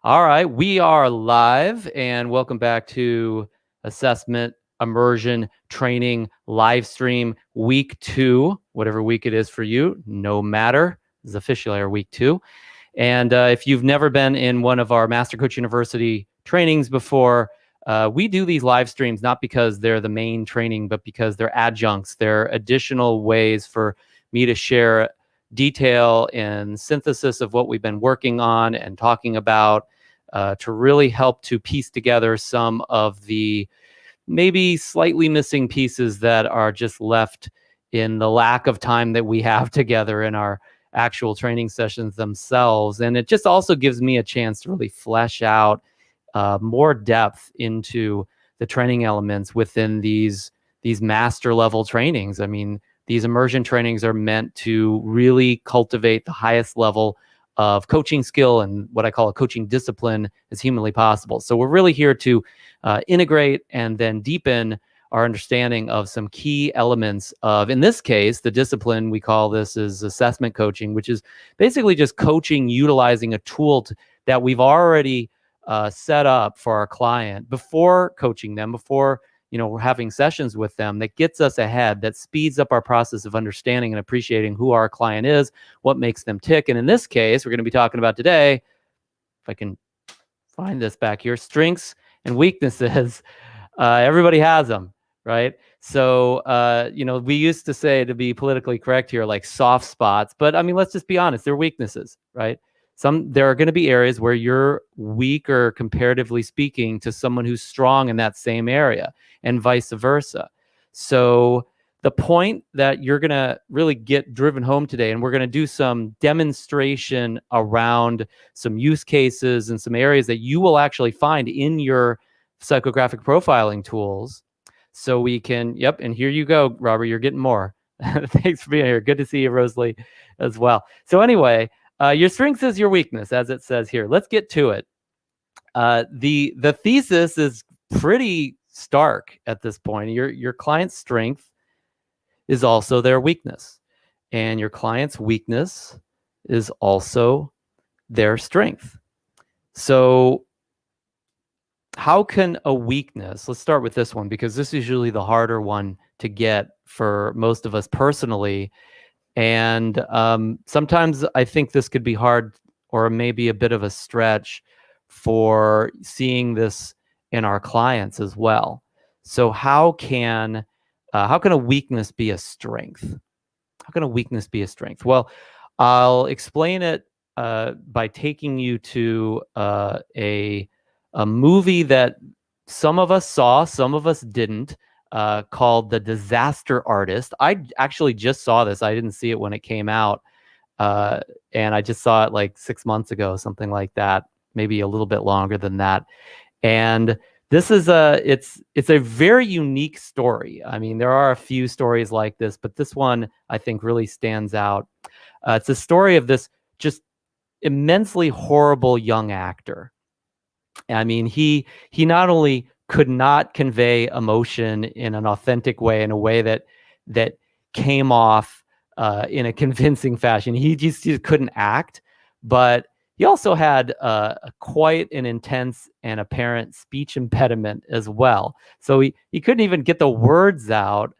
All right, we are live, and welcome back to Assessment Immersion Training live stream week 2, whatever week it is for you, no matter. This is officially our week 2. And if you've never been in one of our Master Coach University trainings before, we do these live streams not because they're the main training, but because they're adjuncts. They're additional ways for me to share detail and synthesis of what we've been working on and talking about, to really help to piece together some of the maybe slightly missing pieces that are just left in the lack of time that we have together in our actual training sessions themselves. And it just also gives me a chance to really flesh out more depth into the training elements within these master level trainings. I mean, these immersion trainings are meant to really cultivate the highest level of coaching skill and what I call a coaching discipline as humanly possible. So we're really here to integrate and then deepen our understanding of some key elements of, in this case, the discipline we call this is assessment coaching, which is basically just coaching utilizing a tool that we've already set up for our client before coaching them, before we're having sessions with them, that gets us ahead, that speeds up our process of understanding and appreciating who our client is, what makes them tick. And in this case, we're going to be talking about today, if I can find this back here, strengths and weaknesses. Everybody has them, right? So, we used to say, to be politically correct here, like soft spots, but I mean, let's just be honest, they're weaknesses, right? There are going to be areas where you're weaker, comparatively speaking, to someone who's strong in that same area, and vice versa. So the point that you're going to really get driven home today, and we're going to do some demonstration around some use cases and some areas that you will actually find in your psychographic profiling tools. So we can, and here you go, Robert, you're getting more. Thanks for being here. Good to see you, Rosalie, as well. So anyway, your strength is your weakness, as it says here. Let's get to it. The thesis is pretty stark at this point. Your client's strength is also their weakness, and your client's weakness is also their strength. So how can a weakness, let's start with this one, because this is usually the harder one to get for most of us personally. And sometimes I think this could be hard, or maybe a bit of a stretch, for seeing this in our clients as well. So how can a weakness be a strength? How can a weakness be a strength? Well, I'll explain it by taking you to a movie that some of us saw, some of us didn't, called The Disaster Artist. I actually just saw this. I didn't see it when it came out. And I just saw it like 6 months ago, something like that, maybe a little bit longer than that. And this is it's a very unique story. I mean, there are a few stories like this, but this one I think really stands out. It's a story of this just immensely horrible young actor. I mean, he not only could not convey emotion in an authentic way, in a way that came off in a convincing fashion. He just couldn't act, but he also had quite an intense and apparent speech impediment as well. So he couldn't even get the words out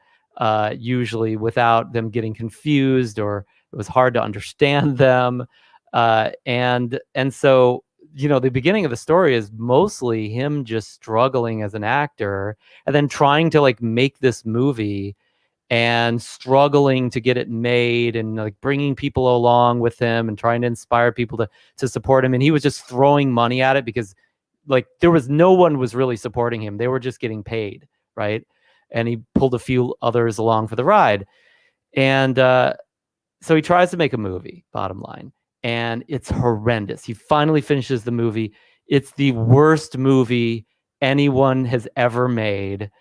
usually without them getting confused, or it was hard to understand them. And so, the beginning of the story is mostly him just struggling as an actor, and then trying to make this movie, and struggling to get it made, and bringing people along with him, and trying to inspire people to support him. And he was just throwing money at it because there was no one was really supporting him. They were just getting paid, right? And he pulled a few others along for the ride. And so he tries to make a movie, bottom line. And it's horrendous. He finally finishes the movie. It's the worst movie anyone has ever made.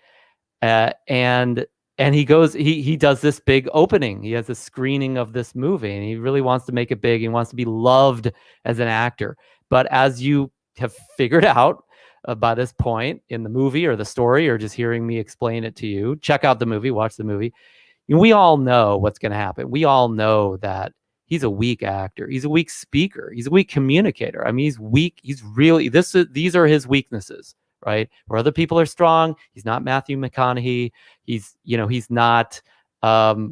And he goes, he does this big opening. He has a screening of this movie, and he really wants to make it big. He wants to be loved as an actor. But as you have figured out by this point in the movie or the story, or just hearing me explain it to you, check out the movie, watch the movie. We all know what's going to happen. We all know that he's a weak actor. He's a weak speaker. He's a weak communicator. I mean, he's weak. He's really, these are his weaknesses, right? Where other people are strong. He's not Matthew McConaughey. He's not, Brando.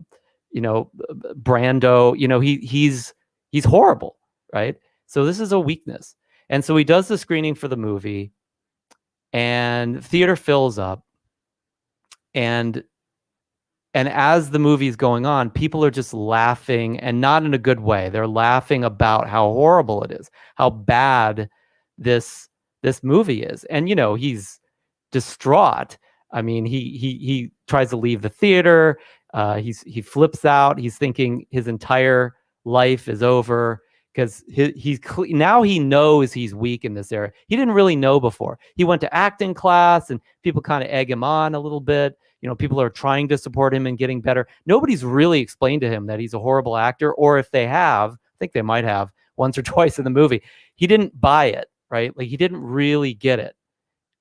He's horrible, right? So this is a weakness. And so he does the screening for the movie, and the theater fills up. And as the movie's going on, people are just laughing, and not in a good way. They're laughing about how horrible it is, how bad this movie is. And he's distraught. I mean, he tries to leave the theater. He flips out. He's thinking his entire life is over, because now he knows he's weak in this area. He didn't really know before. He went to acting class, and people kind of egg him on a little bit. People are trying to support him in getting better. Nobody's really explained to him that he's a horrible actor, or if they have, I think they might have once or twice in the movie. He didn't buy it, right? Like, he didn't really get it.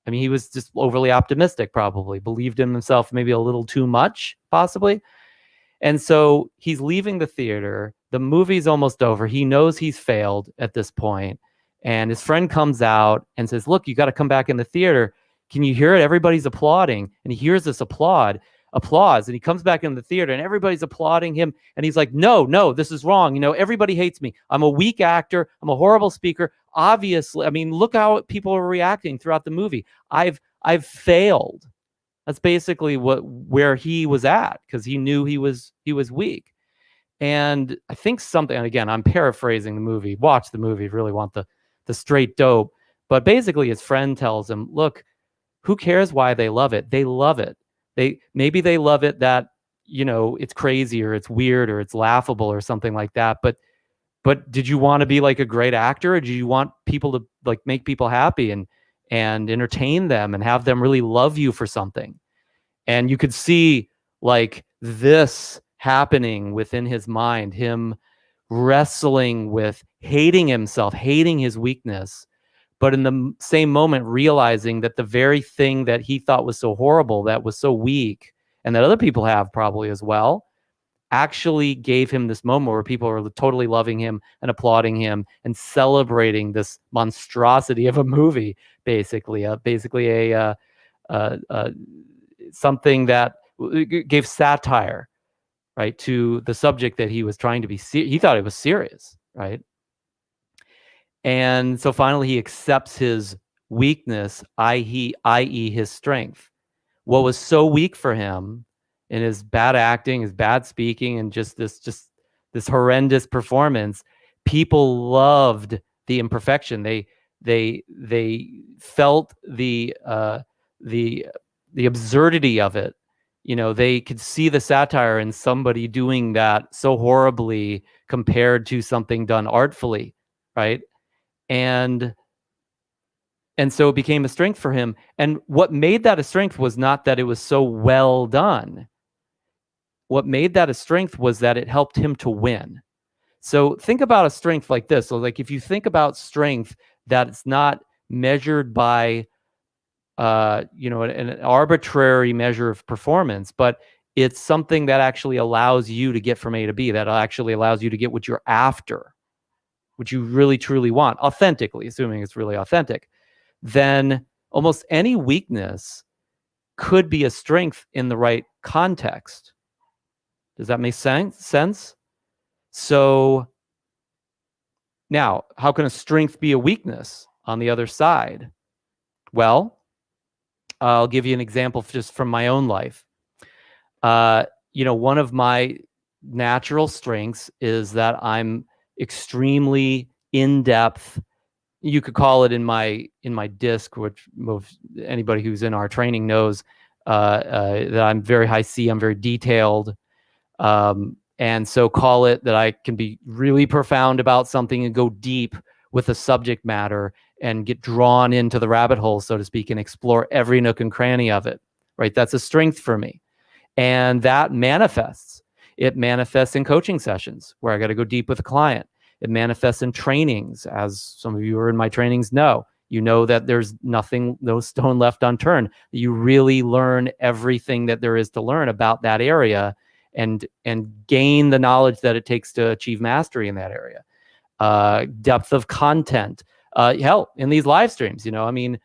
I mean, he was just overly optimistic, probably believed in himself maybe a little too much, possibly. And so he's leaving the theater. The movie's almost over. He knows he's failed at this point. And his friend comes out and says, look, you got to come back in the theater. Can you hear it? Everybody's applauding. And he hears this applause. And he comes back in the theater, and everybody's applauding him. And he's like, no, this is wrong. Everybody hates me. I'm a weak actor. I'm a horrible speaker. Obviously, I mean, look how people are reacting throughout the movie. I've failed. That's basically where he was at, because he knew he was weak. And I think something, and again, I'm paraphrasing the movie. Watch the movie if you really want the straight dope. But basically, his friend tells him, look, who cares why they love it? They love it. Maybe they love it that, it's crazy, or it's weird, or it's laughable, or something like that. But did you want to be like a great actor, or do you want people to like make people happy and entertain them and have them really love you for something? And you could see like this happening within his mind, him wrestling with hating himself, hating his weakness, but in the same moment realizing that the very thing that he thought was so horrible, that was so weak, and that other people have probably as well, actually gave him this moment where people are totally loving him and applauding him and celebrating this monstrosity of a movie, basically something that gave satire, right, to the subject that he was trying to be. He thought it was serious, right? And so finally, he accepts his weakness, i.e., his strength. What was so weak for him in his bad acting, his bad speaking, and just this horrendous performance, people loved the imperfection. They felt the absurdity of it. They could see the satire in somebody doing that so horribly compared to something done artfully, right? And so it became a strength for him. And what made that a strength was not that it was so well done. What made that a strength was that it helped him to win. So think about a strength like this. So like if you think about strength that it's not measured by an arbitrary measure of performance, but it's something that actually allows you to get from A to B, that actually allows you to get what you're after, what you really truly want, authentically, assuming it's really authentic, then almost any weakness could be a strength in the right context. Does that make sense? So now, how can a strength be a weakness on the other side? Well, I'll give you an example just from my own life. One of my natural strengths is that I'm extremely in-depth. You could call it in my disc, which anybody who's in our training knows that I'm very high C. I'm very detailed, and so call it that I can be really profound about something and go deep with the subject matter and get drawn into the rabbit hole, so to speak, and explore every nook and cranny of it. Right? That's a strength for me, and that manifests. It manifests in coaching sessions where I got to go deep with a client. It manifests in trainings, as some of you who are in my trainings know. You know that there's no stone left unturned. You really learn everything that there is to learn about that area, and gain the knowledge that it takes to achieve mastery in that area. Depth of content. Hell, in these live streams, I mean,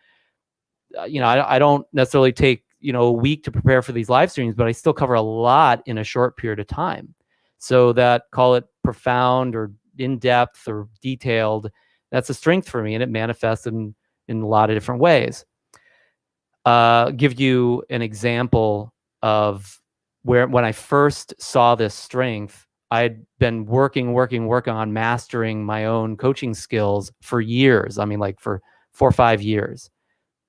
I don't necessarily take, a week to prepare for these live streams, but I still cover a lot in a short period of time. So that, call it profound or in-depth or detailed, that's a strength for me, and it manifests in a lot of different ways. Give you an example of when I first saw this strength. I'd been working on mastering my own coaching skills for years. I mean, like for 4 or 5 years.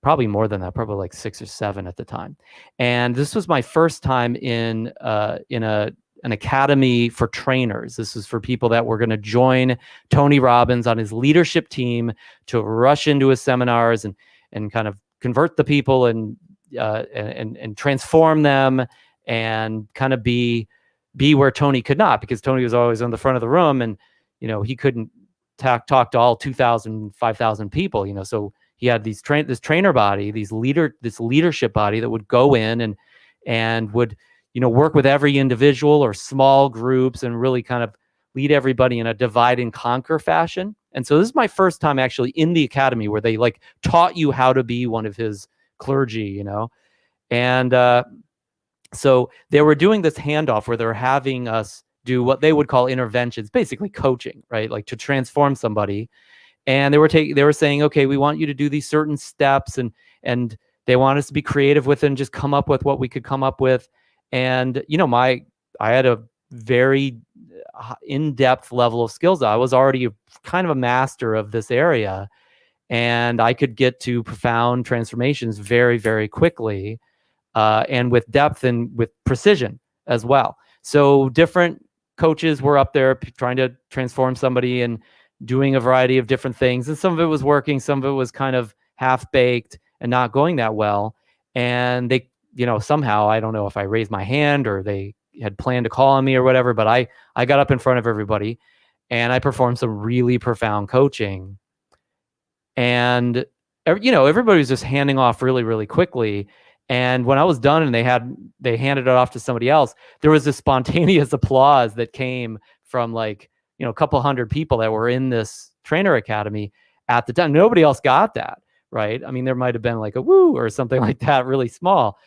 Probably more than that, probably like 6 or 7 at the time. And this was my first time in an academy for trainers. This is for people that were going to join Tony Robbins on his leadership team to rush into his seminars and kind of convert the people and transform them and kind of be where Tony could not, because Tony was always on the front of the room, and he couldn't talk to all 2,000, 5,000 people. So he had this trainer body, this leadership body that would go in and would work with every individual or small groups and really kind of lead everybody in a divide and conquer fashion. And so this is my first time actually in the academy where they like taught you how to be one of his clergy, and so they were doing this handoff where they're having us do what they would call interventions, basically coaching, right? Like to transform somebody. And they were saying, okay, we want you to do these certain steps, and they want us to be creative with it and just come up with what we could come up with. And I had a very in-depth level of skills. I was already kind of a master of this area, and I could get to profound transformations very, very quickly, and with depth and with precision as well. So different coaches were up there trying to transform somebody and doing a variety of different things, and some of it was working, some of it was kind of half-baked and not going that well. And they, somehow, I don't know if I raised my hand or they had planned to call on me or whatever, but I got up in front of everybody and I performed some really profound coaching. And everybody was just handing off really, really quickly. And when I was done and they handed it off to somebody else, there was this spontaneous applause that came from like, a couple hundred people that were in this trainer academy at the time. Nobody else got that, right? I mean, there might have been like a woo or something like that, really small.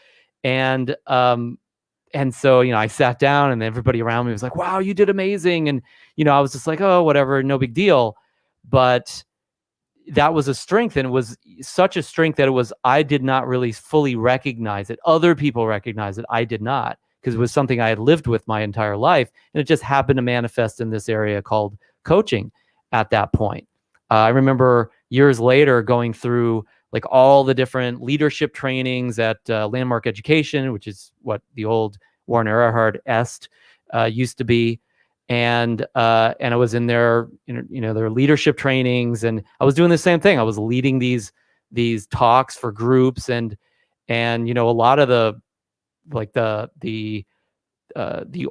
And so, I sat down and everybody around me was like, wow, you did amazing. And, I was just like, oh, whatever, no big deal. But that was a strength, and it was such a strength that I did not really fully recognize it. Other people recognized it. I did not, because it was something I had lived with my entire life. And it just happened to manifest in this area called coaching at that point. I remember years later going through like all the different leadership trainings at Landmark Education, which is what the old Warren Earhart Est used to be. And I was in their, their leadership trainings, and I was doing the same thing. I was leading these talks for groups, and a lot of the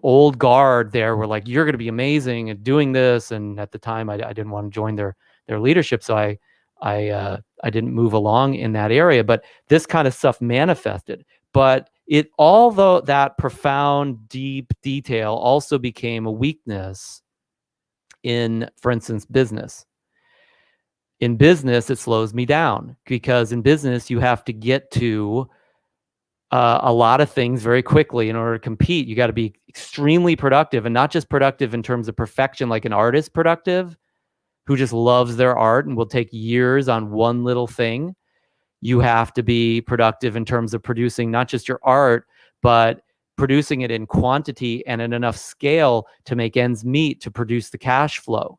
old guard there were like, you're going to be amazing at doing this. And at the time I didn't want to join their leadership. So I didn't move along in that area, but this kind of stuff manifested. But although that profound, deep detail also became a weakness in, for instance, business. In business, it slows me down, because in business, you have to get to a lot of things very quickly in order to compete. You got to be extremely productive, and not just productive in terms of perfection, like an artist productive who just loves their art and will take years on one little thing. You have to be productive in terms of producing not just your art, but producing it in quantity and in enough scale to make ends meet, to produce the cash flow,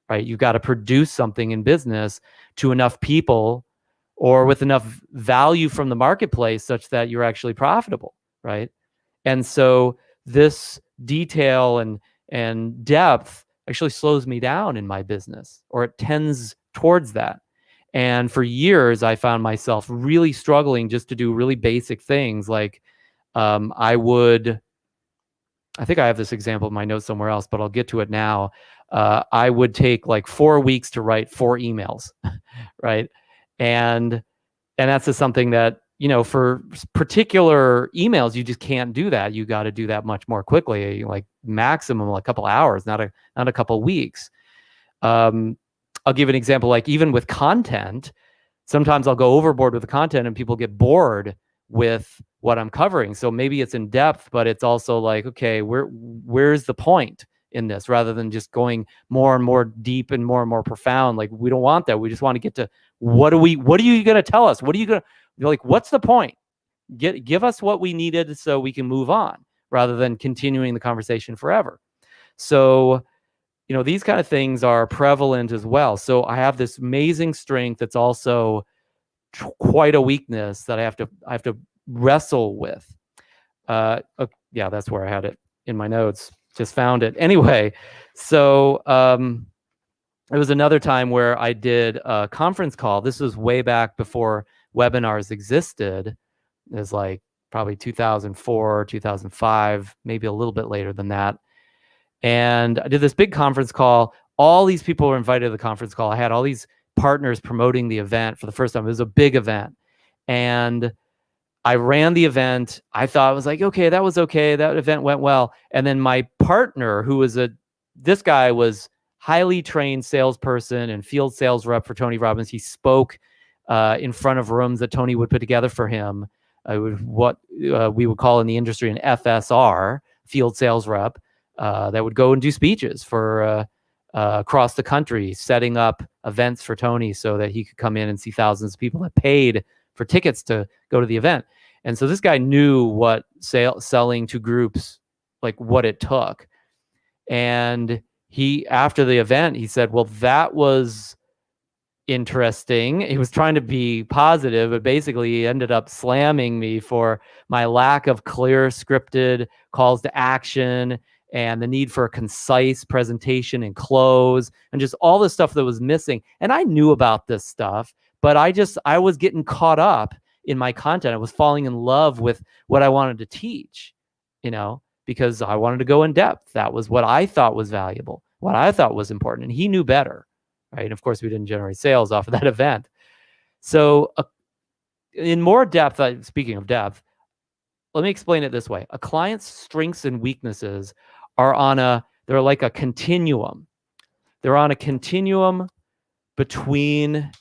right? You've got to produce something in business to enough people or with enough value from the marketplace such that you're actually profitable, right? And so this detail and depth actually slows me down in my business, or it tends towards that. And for years, I found myself really struggling just to do really basic things. Like I think I have this example in my notes somewhere else, but I'll get to it now. I would take like 4 weeks to write 4 emails, right? And that's just something that for particular emails, you just can't do that. You got to do that much more quickly, like maximum a couple hours, not a couple weeks. I'll give an example, like even with content, sometimes I'll go overboard with the content and people get bored with what I'm covering. So maybe it's in depth, but it's also like, okay, where's the point in this, rather than just going more and more deep and more profound. Like, we don't want that. We just want to get to what are you going to tell us? What are you going to, like, what's the point? Give us what we needed so we can move on, rather than continuing the conversation forever. So, these kind of things are prevalent as well. So I have this amazing strength that's also quite a weakness that I have to wrestle with. Yeah, that's where I had it in my notes. Just found it. Anyway, so it was another time where I did a conference call. This was way back before webinars existed. It was like probably 2004, 2005, maybe a little bit later than that. And I did this big conference call. All these people were invited to the conference call. I had all these partners promoting the event for the first time. It was a big event. And I ran the event. I thought, it was like, okay, that was okay. That event went well. And then my partner, this guy was highly trained salesperson and field sales rep for Tony Robbins. He spoke in front of rooms that Tony would put together for him. What we would call in the industry an FSR, field sales rep, that would go and do speeches for across the country, setting up events for Tony so that he could come in and see thousands of people that paid for tickets to go to the event. And so this guy knew what selling to groups, like what it took. And after the event, he said, well, that was interesting. He was trying to be positive, but basically he ended up slamming me for my lack of clear scripted calls to action and the need for a concise presentation and close and just all the stuff that was missing. And I knew about this stuff, but I was getting caught up in my content. I was falling in love with what I wanted to teach, because I wanted to go in depth. That was what I thought was valuable, what I thought was important. And he knew better, right? And of course, we didn't generate sales off of that event. So in more depth, speaking of depth, let me explain it this way. A client's strengths and weaknesses they're like a continuum. They're on a continuum between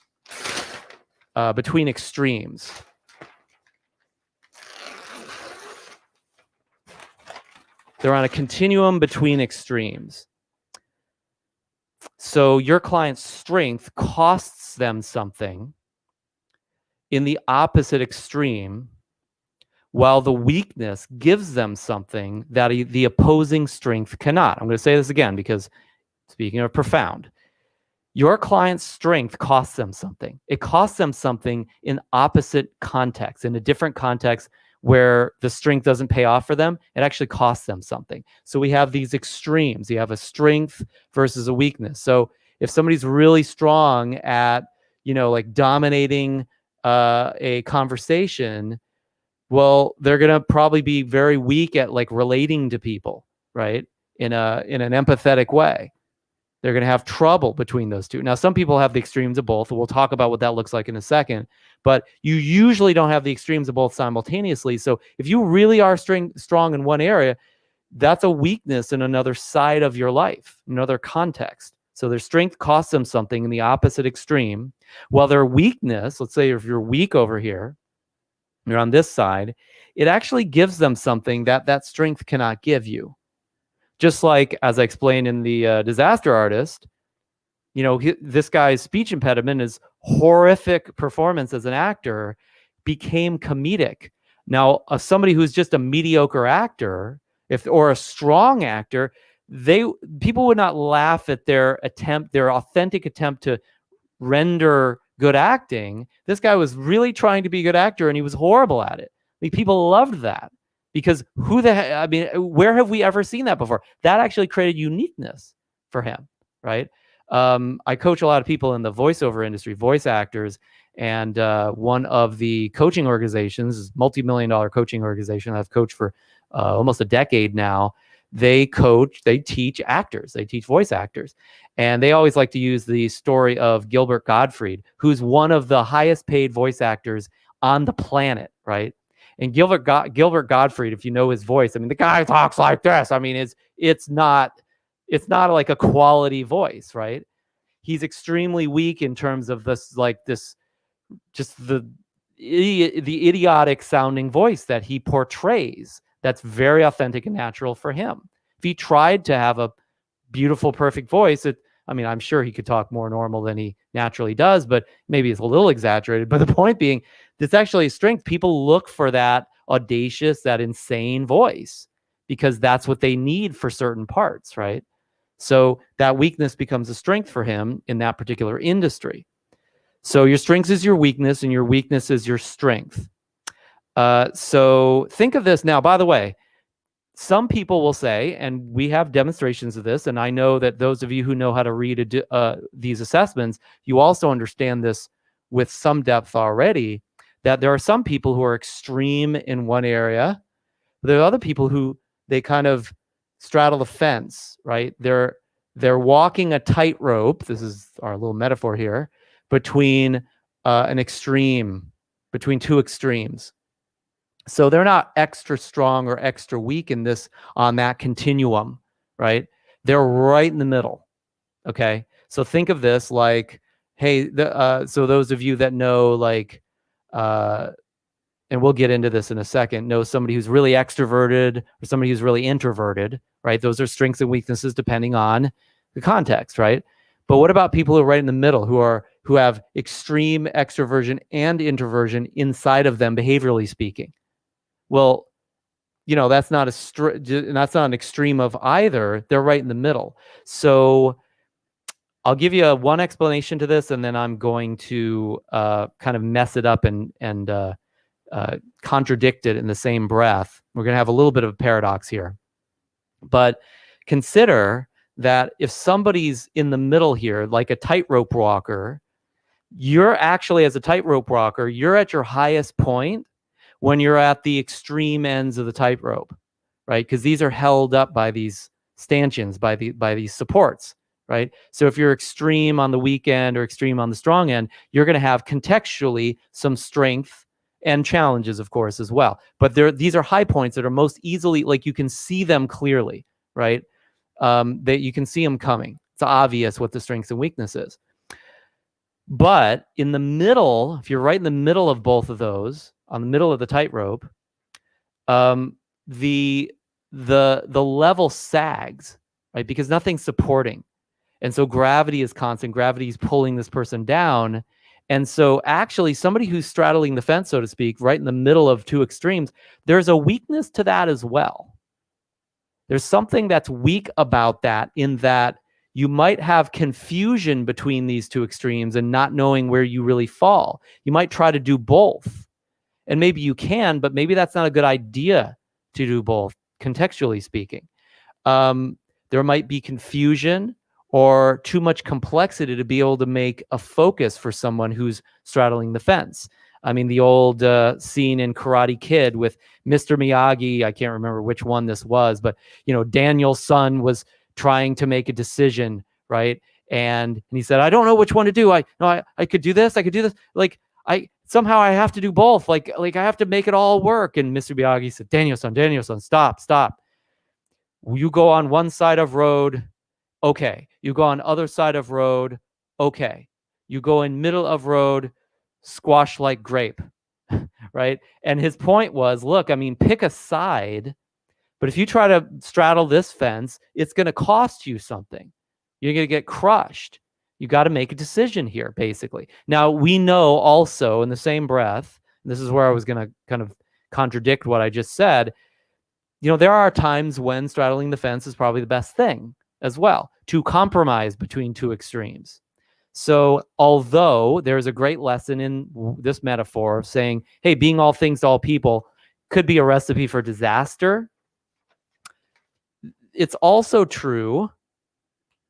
extremes. They're on a continuum between extremes. So your client's strength costs them something in the opposite extreme, while the weakness gives them something that the opposing strength cannot. I'm going to say this again because, speaking of profound, your client's strength costs them something. It costs them something in opposite context, in a different context where the strength doesn't pay off for them. It actually costs them something. So we have these extremes. You have a strength versus a weakness. So if somebody's really strong at, like dominating a conversation, well, they're going to probably be very weak at like relating to people, right? In an empathetic way. They're going to have trouble between those two. Now, some people have the extremes of both. We'll talk about what that looks like in a second, but you usually don't have the extremes of both simultaneously. So if you really are strong in one area, that's a weakness in another side of your life, another context. So their strength costs them something in the opposite extreme, while their weakness, let's say if you're weak over here, you're on this side, it actually gives them something that strength cannot give you. Just like, as I explained in the Disaster Artist, this guy's speech impediment, his horrific performance as an actor became comedic. Now, somebody who's just a mediocre actor, or a strong actor, people would not laugh at their authentic attempt to render good acting. This guy was really trying to be a good actor, and he was horrible at it. People loved that because where have we ever seen that before? That actually created uniqueness for him, right? I coach a lot of people in the voiceover industry, voice actors, and one of the coaching organizations, multi-million-dollar coaching organization I've coached for almost a decade now. They teach actors, they teach voice actors. And they always like to use the story of Gilbert Gottfried, who's one of the highest paid voice actors on the planet. right? And Gilbert Gottfried, if you know his voice, I mean, the guy talks like this. I mean, it's not like a quality voice, right? He's extremely weak in terms of this, like this, just the idiotic sounding voice that he portrays. That's very authentic and natural for him. If he tried to have a beautiful, perfect voice, I mean, I'm sure he could talk more normal than he naturally does, but maybe it's a little exaggerated. But the point being, it's actually a strength. People look for that audacious, that insane voice because that's what they need for certain parts, right? So that weakness becomes a strength for him in that particular industry. So your strength is your weakness and your weakness is your strength. So think of this now, by the way, some people will say, and we have demonstrations of this, and I know that those of you who know how to read these assessments, you also understand this with some depth already, that there are some people who are extreme in one area. There are other people who they kind of straddle the fence, right? They're walking a tightrope. This is our little metaphor here, between between two extremes. So they're not extra strong or extra weak on that continuum, right? They're right in the middle. Okay. So think of this like, hey, so those of you that know, like, and we'll get into this in a second, know somebody who's really extroverted or somebody who's really introverted, right? Those are strengths and weaknesses depending on the context, right? But what about people who are right in the middle, who have extreme extroversion and introversion inside of them, behaviorally speaking? Well, that's not an extreme of either. They're right in the middle. So I'll give you one explanation to this, and then I'm going to kind of mess it up and contradict it in the same breath. We're going to have a little bit of a paradox here. But consider that if somebody's in the middle here, like a tightrope walker, you're actually, as a tightrope walker, you're at your highest point when you're at the extreme ends of the tightrope, right? Because these are held up by these stanchions, by these supports, right? So if you're extreme on the weak end or extreme on the strong end, you're going to have contextually some strength and challenges, of course, as well. But these are high points that are most easily, like, you can see them clearly, right? That you can see them coming. It's obvious what the strengths and weakness is. But in the middle, if you're right in the middle of both of those, on the middle of the tightrope, the level sags, right? Because nothing's supporting. And so gravity is constant. Gravity is pulling this person down. And so actually somebody who's straddling the fence, so to speak, right in the middle of two extremes, there's a weakness to that as well. There's something that's weak about that, in that you might have confusion between these two extremes and not knowing where you really fall. You might try to do both. And maybe you can, but maybe that's not a good idea to do both, contextually speaking. There might be confusion or too much complexity to be able to make a focus for someone who's straddling the fence. I mean, the old scene in Karate Kid with Mr. Miyagi, I can't remember which one this was, but, Daniel's son was trying to make a decision, right? And he said, I don't know which one to do. I could do this. I could do this. Like, somehow I have to do both. Like I have to make it all work. And Mr. Miyagi said, Daniel-san, stop. You go on one side of road. Okay. You go on other side of road. Okay. You go in middle of road, squash like grape, right? And his point was, look, I mean, pick a side, but if you try to straddle this fence, it's going to cost you something. You're going to get crushed. You got to make a decision here, basically. Now, we know also in the same breath, and this is where I was going to kind of contradict what I just said, there are times when straddling the fence is probably the best thing as well, to compromise between two extremes. So although there's a great lesson in this metaphor of saying, hey, being all things to all people could be a recipe for disaster, it's also true,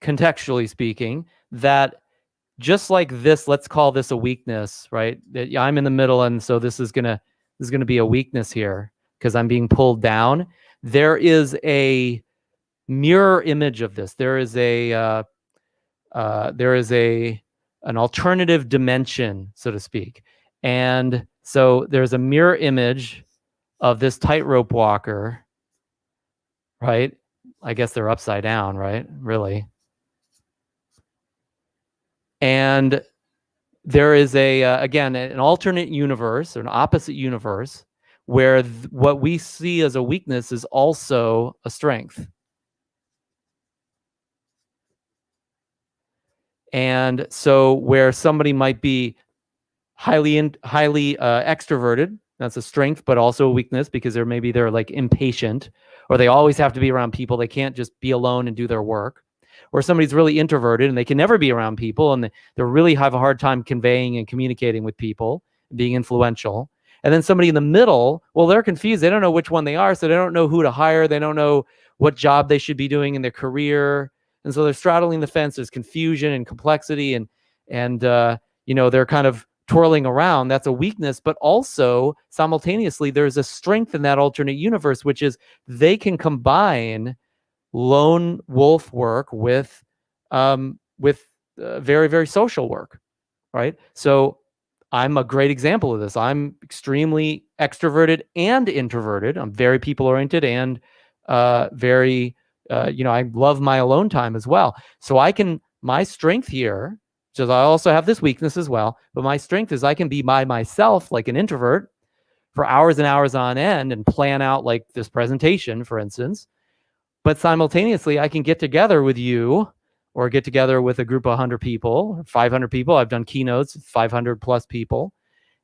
contextually speaking, that just like this, let's call this a weakness, right? That I'm in the middle, and so this is gonna be a weakness here because I'm being pulled down. There is a mirror image of this. There is an alternative dimension, so to speak, and So there's a mirror image of this tightrope walker, right? I guess they're upside down, right? Really. And there is again, an alternate universe or an opposite universe where what we see as a weakness is also a strength. And so where somebody might be highly extroverted, that's a strength, but also a weakness because they're like impatient, or they always have to be around people. They can't just be alone and do their work. Or somebody's really introverted and they can never be around people, and they really have a hard time conveying and communicating with people, being influential. And then somebody in the middle, well, they're confused. They don't know which one they are, so they don't know who to hire. They don't know what job they should be doing in their career. And so they're straddling the fence. There's confusion and complexity, and they're kind of twirling around. That's a weakness, but also simultaneously there's a strength in that alternate universe, which is they can combine lone wolf work with very, very social work, right? So I'm a great example of this. I'm extremely extroverted and introverted. I'm very people oriented and very I love my alone time as well. So my strength here, because I also have this weakness as well, but my strength is I can be by myself like an introvert for hours and hours on end and plan out like this presentation, for instance. But simultaneously, I can get together with you or get together with a group of 100 people, 500 people. I've done keynotes, 500 plus people,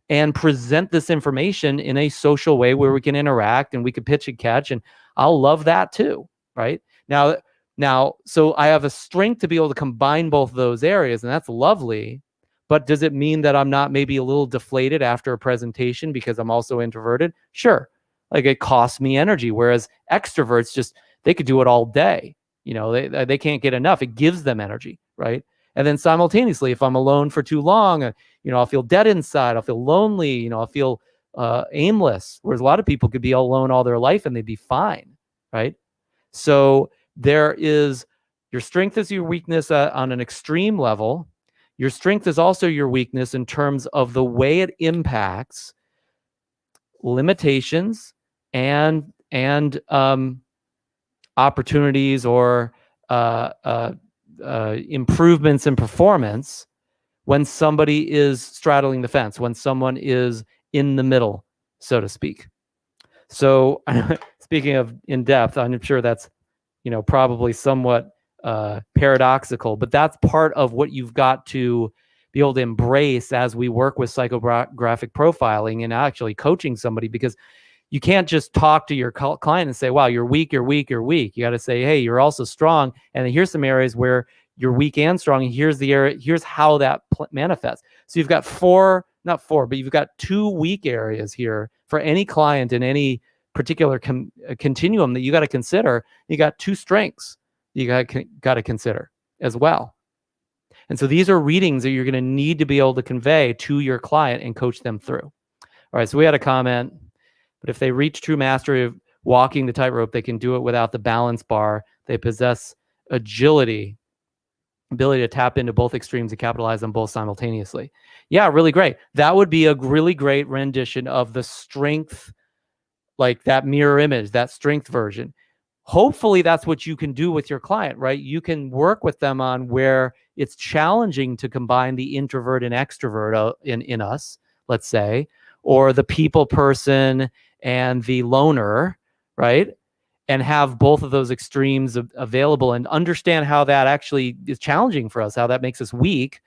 and present this information in a social way where we can interact and we can pitch and catch. And I'll love that too, right? Now, so I have a strength to be able to combine both those areas, and that's lovely. But does it mean that I'm not maybe a little deflated after a presentation because I'm also introverted? Sure. Like it costs me energy, whereas extroverts they could do it all day. They can't get enough. It gives them energy, right? And then simultaneously, if I'm alone for too long, I'll feel dead inside. I'll feel lonely. I'll feel aimless. Whereas a lot of people could be alone all their life and they'd be fine, right? So there is your strength is your weakness on an extreme level. Your strength is also your weakness in terms of the way it impacts limitations and opportunities or improvements in performance when somebody is straddling the fence, when someone is in the middle, so to speak. So speaking of in depth, I'm sure that's probably somewhat paradoxical, but that's part of what you've got to be able to embrace as we work with psychographic profiling and actually coaching somebody, because you can't just talk to your client and say, wow, you're weak, you're weak, you're weak. You got to say, hey, you're also strong. And here's some areas where you're weak and strong. And here's how that manifests. So you've got you've got 2 weak areas here for any client in any particular continuum that you got to consider. You got 2 strengths you got to consider as well. And so these are readings that you're going to need to be able to convey to your client and coach them through. All right, so we had a comment, but if they reach true mastery of walking the tightrope, they can do it without the balance bar. They possess agility, ability to tap into both extremes and capitalize on both simultaneously. Yeah, really great. That would be a really great rendition of the strength, like that mirror image, that strength version. Hopefully that's what you can do with your client, right? You can work with them on where it's challenging to combine the introvert and extrovert in us, let's say, or the people person and the loner, right? And have both of those extremes available and understand how that actually is challenging for us, how that makes us weak.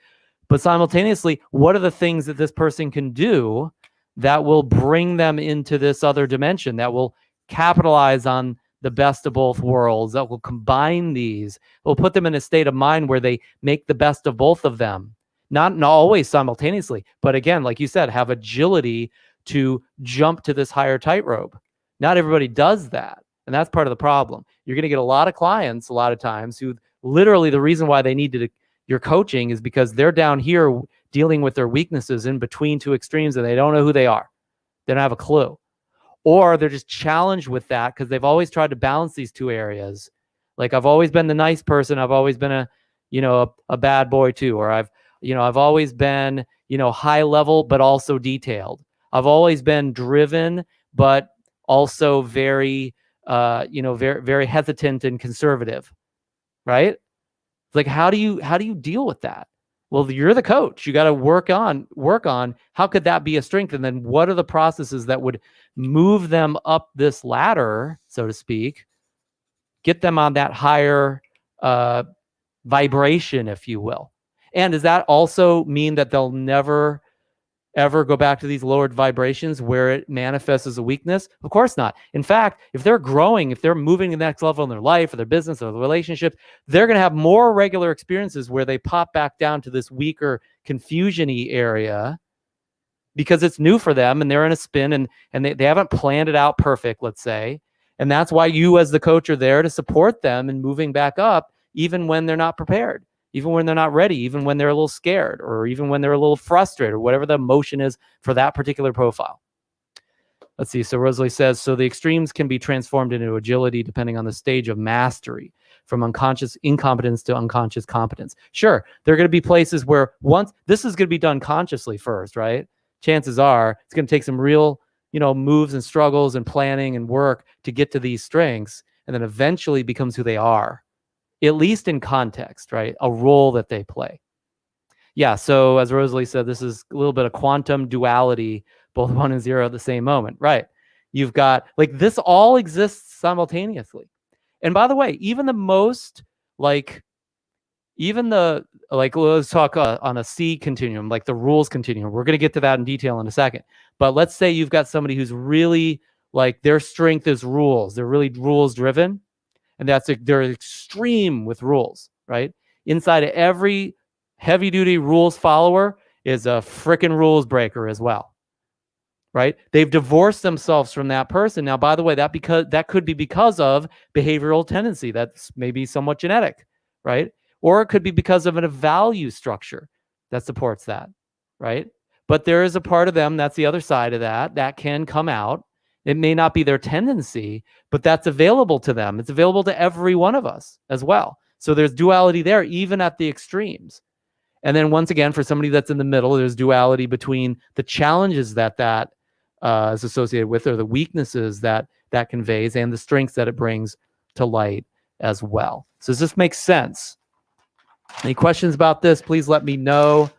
But simultaneously, what are the things that this person can do that will bring them into this other dimension, that will capitalize on the best of both worlds, that will combine these, will put them in a state of mind where they make the best of both of them. Not always simultaneously, but again, like you said, have agility to jump to this higher tightrope. Not everybody does that. And that's part of the problem. You're going to get a lot of clients a lot of times who literally the reason why they need your coaching is because they're down here dealing with their weaknesses in between 2 extremes and they don't know who they are. They don't have a clue. Or they're just challenged with that because they've always tried to balance these 2 areas. Like I've always been the nice person. I've always been a bad boy too. Or I've always been, high level, but also detailed. I've always been driven, but also very, very hesitant and conservative, right? Like, how do you deal with that? Well, you're the coach. You got to work on how could that be a strength? And then what are the processes that would move them up this ladder, so to speak, get them on that higher vibration, if you will. And does that also mean that they'll never ever go back to these lowered vibrations where it manifests as a weakness? Of course not. In fact, if they're growing, if they're moving to the next level in their life or their business or the relationship, they're going to have more regular experiences where they pop back down to this weaker, confusion-y area because it's new for them and they're in a spin and they haven't planned it out perfect, let's say. And that's why you as the coach are there to support them in moving back up, even when they're not prepared, even when they're not ready, even when they're a little scared, or even when they're a little frustrated, or whatever the emotion is for that particular profile. Let's see. So Rosalie says, so the extremes can be transformed into agility depending on the stage of mastery, from unconscious incompetence to unconscious competence. Sure, there are going to be places where once this is going to be done consciously first, right? Chances are it's going to take some real, moves and struggles and planning and work to get to these strengths, and then eventually becomes who they are, at least in context, right? A role that they play. Yeah, so as Rosalie said, this is a little bit of quantum duality, both 1 and 0 at the same moment, right? You've got, like, this all exists simultaneously. And by the way, even the most, let's talk on a C continuum, like the rules continuum. We're going to get to that in detail in a second. But let's say you've got somebody who's really, like, their strength is rules. They're really rules driven. And they're extreme with rules, right? Inside of every heavy duty rules follower is a freaking rules breaker as well, right? They've divorced themselves from that person. Now, by the way, that could be because of behavioral tendency. That's maybe somewhat genetic, right? Or it could be because of a value structure that supports that, right? But there is a part of them, that's the other side of that can come out. It may not be their tendency, but that's available to them. It's available to every one of us as well. So there's duality there, even at the extremes. And then once again, for somebody that's in the middle, there's duality between the challenges that is associated with, or the weaknesses that conveys, and the strengths that it brings to light as well. So does this make sense? Any questions about this? Please let me know.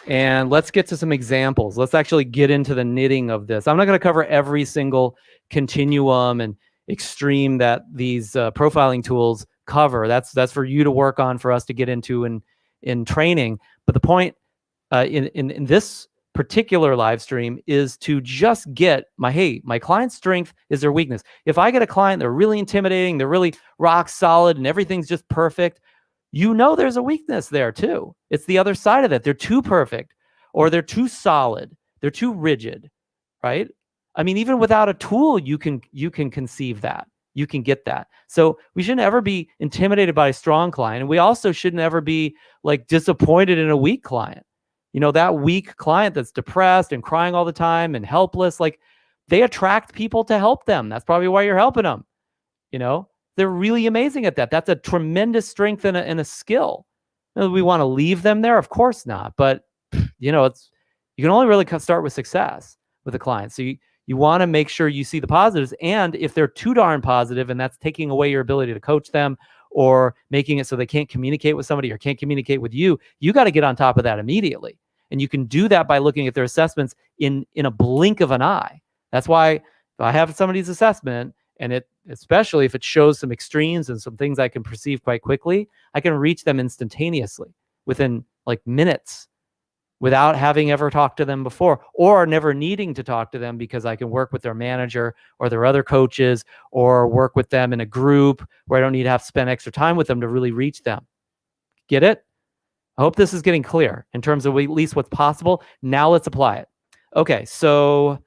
And let's get to some examples. Let's actually get into the knitting of this. I'm not going to cover every single continuum and extreme that these profiling tools cover. That's for you to work on, for us to get into in training. But the point in this particular live stream is to just get my client's strength is their weakness. If I get a client, they're really intimidating, they're really rock solid, and everything's just perfect, there's a weakness there too. It's the other side of that. They're too perfect, or they're too solid, they're too rigid, right? I mean, even without a tool, you can conceive that. You can get that. So we shouldn't ever be intimidated by a strong client. And we also shouldn't ever be like disappointed in a weak client. That weak client that's depressed and crying all the time and helpless, like, they attract people to help them. That's probably why you're helping them. They're really amazing at that. That's a tremendous strength and a skill. We want to leave them there? Of course not. But, you can only really start with success with a client. So you want to make sure you see the positives. And if they're too darn positive and that's taking away your ability to coach them, or making it so they can't communicate with somebody or can't communicate with you, you got to get on top of that immediately. And you can do that by looking at their assessments in a blink of an eye. That's why if I have somebody's assessment, and especially if it shows some extremes and some things I can perceive quite quickly, I can reach them instantaneously within like minutes, without having ever talked to them before, or never needing to talk to them, because I can work with their manager or their other coaches, or work with them in a group where I don't need to have to spend extra time with them to really reach them. Get it? I hope this is getting clear in terms of at least what's possible. Now let's apply it. Okay, so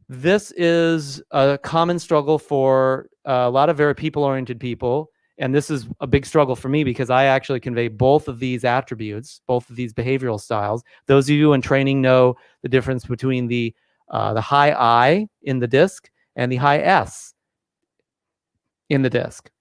this is a common struggle for a lot of very people-oriented people. And this is a big struggle for me, because I actually convey both of these attributes, both of these behavioral styles. Those of you in training know the difference between the high I in the disc and the high S in the disc.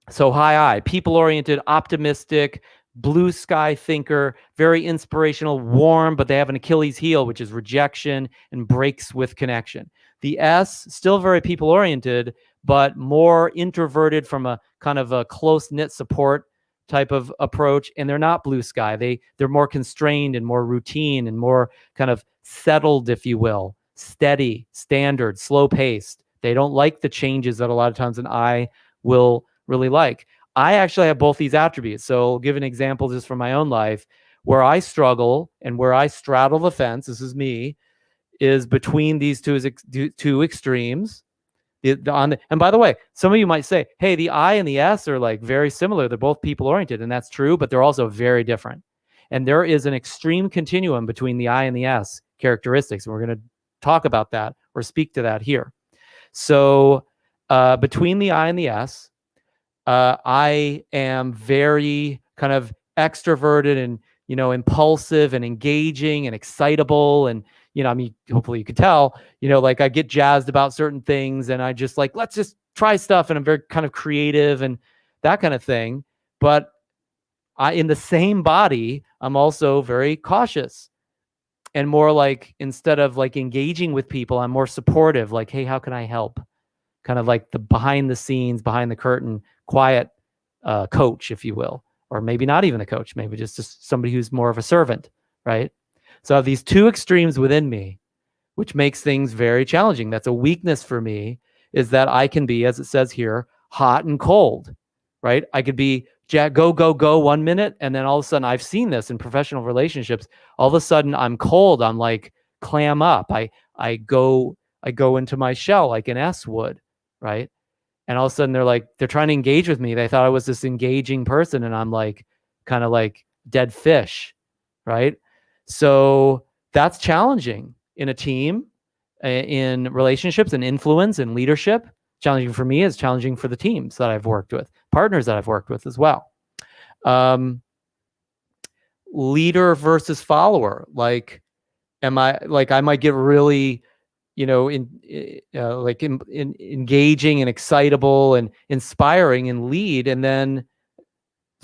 So high I, people-oriented, optimistic, blue sky thinker, very inspirational, warm, but they have an Achilles heel, which is rejection and breaks with connection. The S, still very people oriented, but more introverted from a kind of a close knit support type of approach. And they're not blue sky. They're more constrained and more routine and more kind of settled, if you will, steady, standard, slow paced. They don't like the changes that a lot of times an I will really like. I actually have both these attributes. So I'll give an example just from my own life where I struggle and where I straddle the fence. This is me, is between these two extremes. And by the way, some of you might say, hey, the I and the S are like very similar. They're both people oriented, and that's true, but they're also very different. And there is an extreme continuum between the I and the S characteristics. And we're going to talk about that or speak to that here. So between the I and the S, I am very kind of extroverted and, impulsive and engaging and excitable. And, I mean, hopefully you could tell, like I get jazzed about certain things and I just like, let's just try stuff. And I'm very kind of creative and that kind of thing. But in the same body, I'm also very cautious and more like, instead of like engaging with people, I'm more supportive. Like, hey, how can I help? Kind of like the behind the scenes, behind the curtain, quiet coach, if you will, or maybe not even a coach, maybe just somebody who's more of a servant, right? So I have these two extremes within me, which makes things very challenging. That's a weakness for me, is that I can be, as it says here, hot and cold, right? I could be go, go, go 1 minute, and then all of a sudden, I've seen this in professional relationships, all of a sudden I'm cold, I'm like clam up, I go into my shell like an S would, right? And all of a sudden they're trying to engage with me. They thought I was this engaging person, and I'm like kind of like dead fish, right? So that's challenging in a team, in relationships and influence and leadership. Challenging for me is challenging for the teams that I've worked with, partners that I've worked with as well. Leader versus follower. Like, I might get really, engaging and excitable and inspiring and lead. And then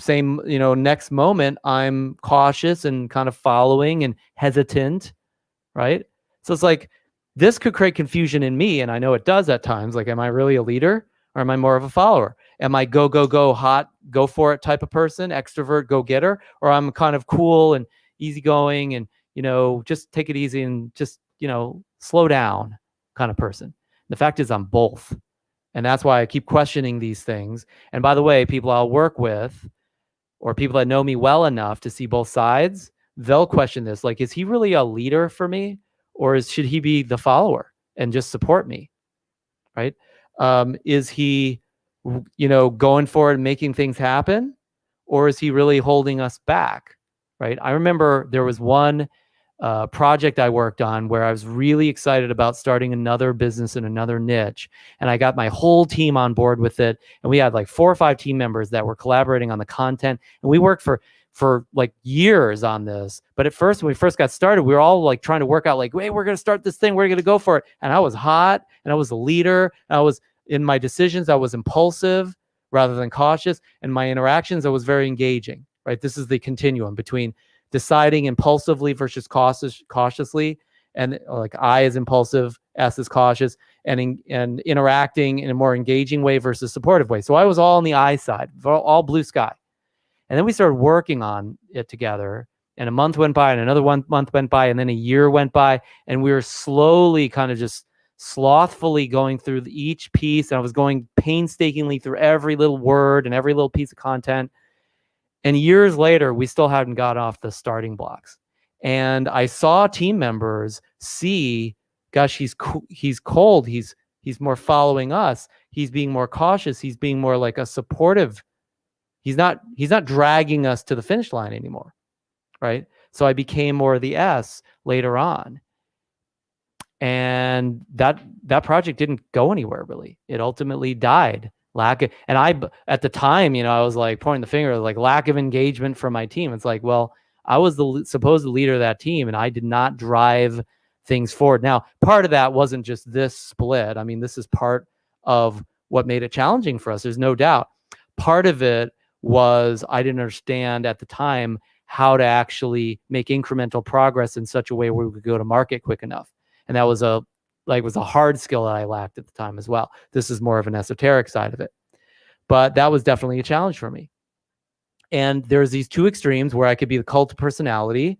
next moment I'm cautious and kind of following and hesitant, right? So it's like, this could create confusion in me. And I know it does at times. Like, am I really a leader or am I more of a follower? Am I go, go, go, hot, go for it type of person, extrovert, go getter, or I'm kind of cool and easygoing and, just take it easy and just, slow down kind of person. The fact is I'm both. And that's why I keep questioning these things. And by the way, people I'll work with or people that know me well enough to see both sides, they'll question this. Like, is he really a leader for me? Or should he be the follower and just support me? Right? Is he, going forward and making things happen? Or is he really holding us back? Right? I remember there was one project I worked on where I was really excited about starting another business in another niche. And I got my whole team on board with it. And we had like 4 or 5 team members that were collaborating on the content. And we worked for like years on this. But at first, when we first got started, we were all like trying to work out like, hey, we're going to start this thing. We're going to go for it. And I was hot and I was a leader. And I was in my decisions. I was impulsive rather than cautious. And my interactions, I was very engaging, right? This is the continuum between deciding impulsively versus cautiously, and like I is impulsive, S is cautious, and interacting in a more engaging way versus supportive way. So I was all on the I side, all blue sky. And then we started working on it together, and a month went by and another month went by, and then a year went by, and we were slowly kind of just slothfully going through each piece. And I was going painstakingly through every little word and every little piece of content. And years later, we still hadn't got off the starting blocks. And I saw team members see, gosh, he's cold. He's more following us. He's being more cautious. He's being more like a supportive. He's not dragging us to the finish line anymore, right? So I became more the S later on. And that project didn't go anywhere, really. It ultimately died. And I, at the time, I was like pointing the finger, like lack of engagement from my team. It's like, well, I was the supposed leader of that team, and I did not drive things forward. Now, part of that wasn't just this split. I mean, this is part of what made it challenging for us. There's no doubt. Part of it was I didn't understand at the time how to actually make incremental progress in such a way where we could go to market quick enough. And that was a hard skill that I lacked at the time as well. This is more of an esoteric side of it. But that was definitely a challenge for me. And there's these two extremes where I could be the cult of personality,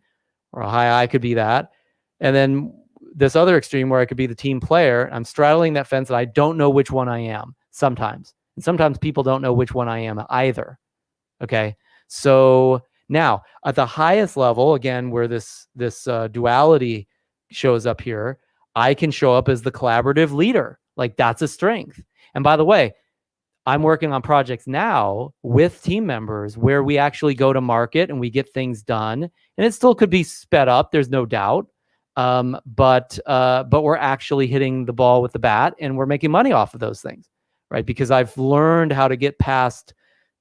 or a high I could be that. And then this other extreme where I could be the team player. I'm straddling that fence and I don't know which one I am sometimes. And sometimes people don't know which one I am either. Okay. So now at the highest level, again, where this duality shows up here, I can show up as the collaborative leader. Like that's a strength. And by the way, I'm working on projects now with team members where we actually go to market and we get things done, and it still could be sped up. There's no doubt. But we're actually hitting the ball with the bat and we're making money off of those things, right? Because I've learned how to get past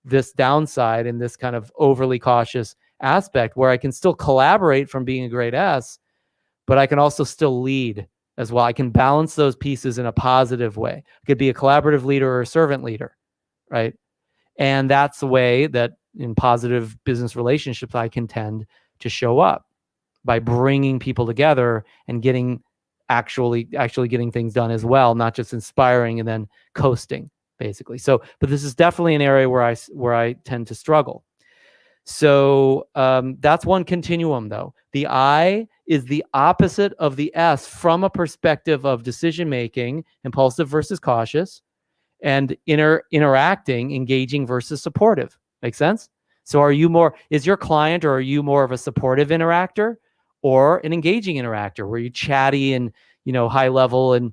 this downside and this kind of overly cautious aspect where I can still collaborate from being a great S, but I can also still lead as well. I can balance those pieces in a positive way. I could be a collaborative leader or a servant leader, right? And that's the way that in positive business relationships, I can tend to show up by bringing people together and getting actually getting things done as well, not just inspiring and then coasting, basically. So, but this is definitely an area where I tend to struggle. So that's one continuum, though. The I is the opposite of the S from a perspective of decision-making, impulsive versus cautious, and interacting, engaging versus supportive. Make sense? So is your client, or are you more of a supportive interactor or an engaging interactor where you chatty and, high level and,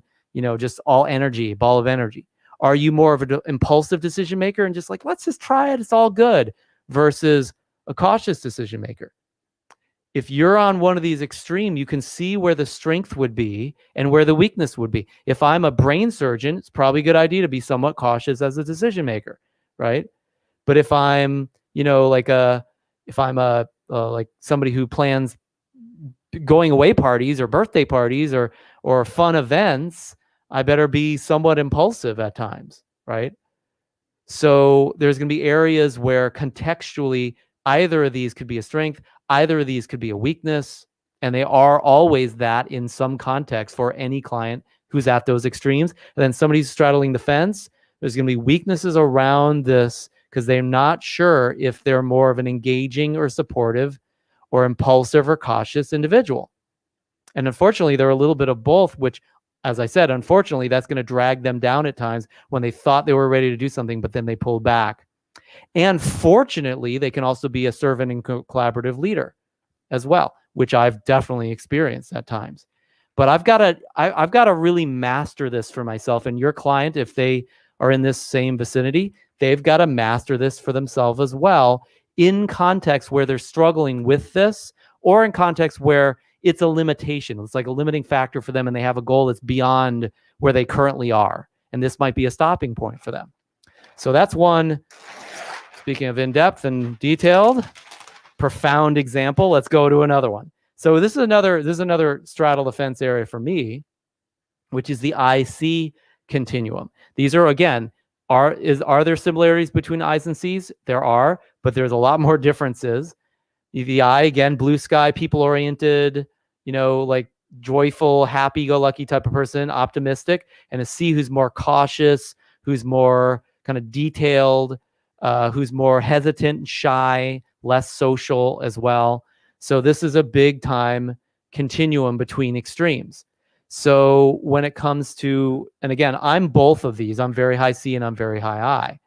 just all energy, ball of energy? Are you more of an impulsive decision maker and just like, let's just try it, it's all good, versus a cautious decision maker? If you're on one of these extreme, you can see where the strength would be and where the weakness would be. If I'm a brain surgeon, it's probably a good idea to be somewhat cautious as a decision maker, right? But if I'm, like somebody who plans going away parties or birthday parties or fun events, I better be somewhat impulsive at times, right? So there's going to be areas where contextually either of these could be a strength, either of these could be a weakness, and they are always that in some context for any client who's at those extremes. And then somebody's straddling the fence, there's going to be weaknesses around this because they're not sure if they're more of an engaging or supportive or impulsive or cautious individual. And unfortunately, they're a little bit of both, which, as I said, unfortunately, that's going to drag them down at times when they thought they were ready to do something, but then they pulled back. And fortunately, they can also be a servant and collaborative leader as well, which I've definitely experienced at times. But I've got to really master this for myself. And your client, if they are in this same vicinity, they've got to master this for themselves as well, in context where they're struggling with this, or in context where it's a limitation. It's like a limiting factor for them and they have a goal that's beyond where they currently are. And this might be a stopping point for them. So that's one, speaking of in-depth and detailed, profound example. Let's go to another one. So this is another straddle the fence area for me, which is the IC continuum. These are, again, are there similarities between I's and C's? There are, but there's a lot more differences. The I, again, blue sky, people-oriented, like joyful, happy-go-lucky type of person, optimistic, and a C who's more cautious, who's more kind of detailed, who's more hesitant and shy, less social as well. So this is a big time continuum between extremes. So when it comes to, and again, I'm both of these. I'm very high C and I'm very high I.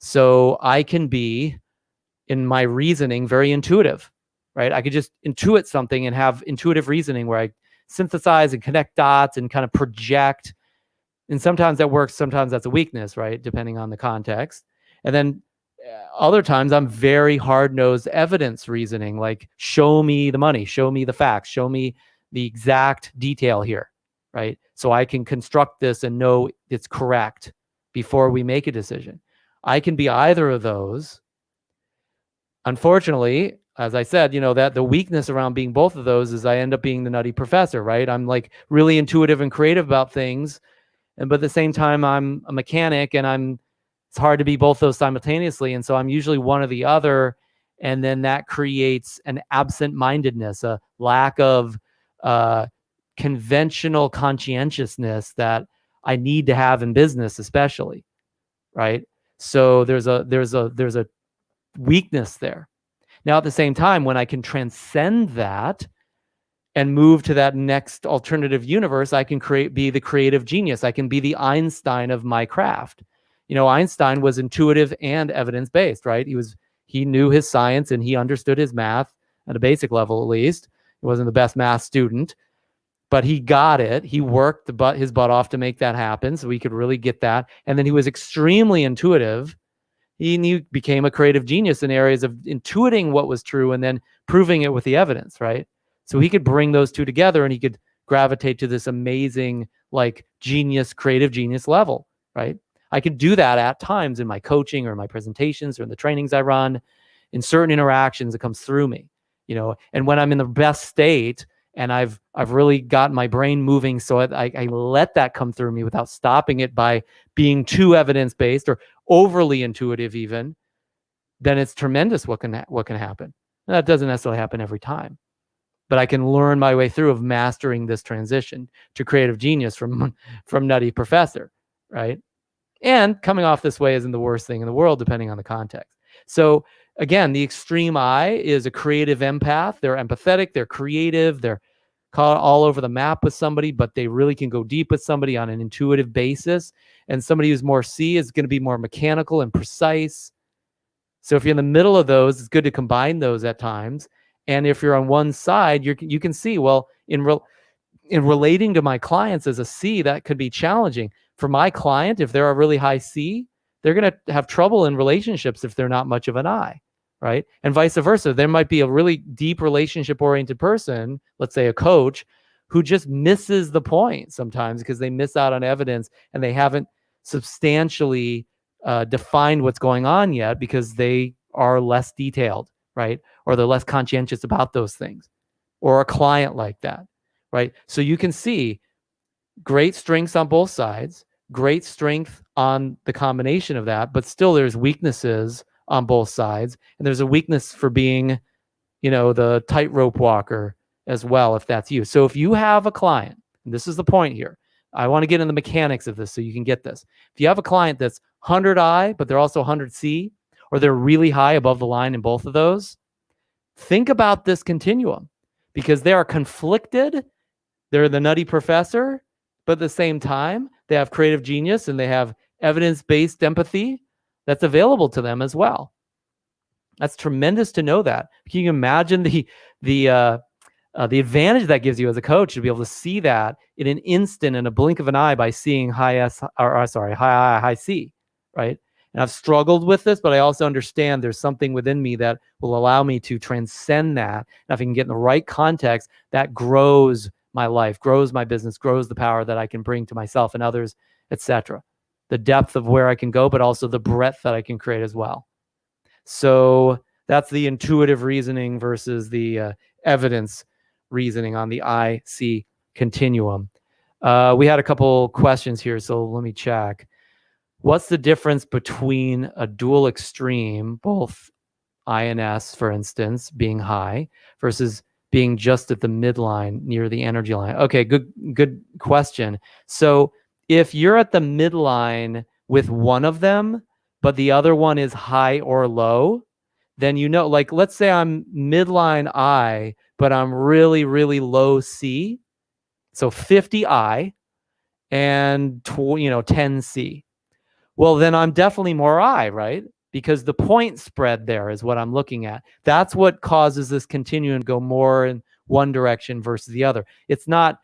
So I can be, in my reasoning, very intuitive, right? I could just intuit something and have intuitive reasoning where I synthesize and connect dots and kind of project. And sometimes that works. Sometimes that's a weakness, right? Depending on the context. And then other times I'm very hard-nosed evidence reasoning, like show me the money, show me the facts, show me the exact detail here, right? So I can construct this and know it's correct before we make a decision. I can be either of those. Unfortunately, as I said, that the weakness around being both of those is I end up being the nutty professor, right? I'm like really intuitive and creative about things. But at the same time, I'm a mechanic and I'm It's hard to be both those simultaneously. And so I'm usually one or the other. And then that creates an absent-mindedness, a lack of conventional conscientiousness that I need to have in business, especially, right? So there's a weakness there. Now, at the same time, when I can transcend that and move to that next alternative universe, I can be the creative genius. I can be the Einstein of my craft. You know, Einstein was intuitive and evidence-based, right? He knew his science and he understood his math at a basic level, at least. He wasn't the best math student, but he got it. He worked his butt off to make that happen so he could really get that. And then he was extremely intuitive. He became a creative genius in areas of intuiting what was true and then proving it with the evidence, right? So he could bring those two together and he could gravitate to this amazing, like, creative genius level, right? I could do that at times in my coaching or in my presentations or in the trainings I run. In certain interactions, it comes through me, you know. And when I'm in the best state and I've really got my brain moving, so I let that come through me without stopping it by being too evidence-based or overly intuitive even, then it's tremendous what can happen. And that doesn't necessarily happen every time, but I can learn my way through of mastering this transition to creative genius from nutty professor, right? And coming off this way isn't the worst thing in the world, depending on the context. So again, the extreme I is a creative empath. They're empathetic, they're creative, they're caught all over the map with somebody, but they really can go deep with somebody on an intuitive basis. And somebody who's more C is going to be more mechanical and precise. So if you're in the middle of those, it's good to combine those at times. And if you're on one side, you can see, well, in relating to my clients as a C, that could be challenging. For my client, if they're a really high C, they're going to have trouble in relationships if they're not much of an I, right? And vice versa. There might be a really deep relationship-oriented person, let's say a coach, who just misses the point sometimes because they miss out on evidence and they haven't substantially defined what's going on yet because they are less detailed, right? Or they're less conscientious about those things. Or a client like that, right? So you can see great strengths on both sides, great strength on the combination of that, but still there's weaknesses on both sides. And there's a weakness for being, you know, the tightrope walker as well, if that's you. So if you have a client, and this is the point here, I want to get in the mechanics of this so you can get this. If you have a client that's 100 I, but they're also 100 C, or they're really high above the line in both of those, think about this continuum because they are conflicted. They're the nutty professor, but at the same time, they have creative genius and they have evidence-based empathy that's available to them as well. That's tremendous to know that. Can you imagine the advantage that gives you as a coach to be able to see that in an instant, in a blink of an eye, by seeing high I, high C, right? And I've struggled with this, but I also understand there's something within me that will allow me to transcend that. And if I can get in the right context, that grows my life, grows my business, grows the power that I can bring to myself and others, etc. The depth of where I can go, but also the breadth that I can create as well. So that's the intuitive reasoning versus the evidence reasoning on the I-C continuum. We had a couple questions here, so let me check. What's the difference between a dual extreme, both I and S, for instance, being high, versus being just at the midline near the energy line? Okay, good question. So if you're at the midline with one of them, but the other one is high or low, then you know, like let's say I'm midline I, but I'm really, really low C. So 50 I and 10 C. Well, then I'm definitely more I, right? Because the point spread there is what I'm looking at. That's what causes this continuum to go more in one direction versus the other. It's not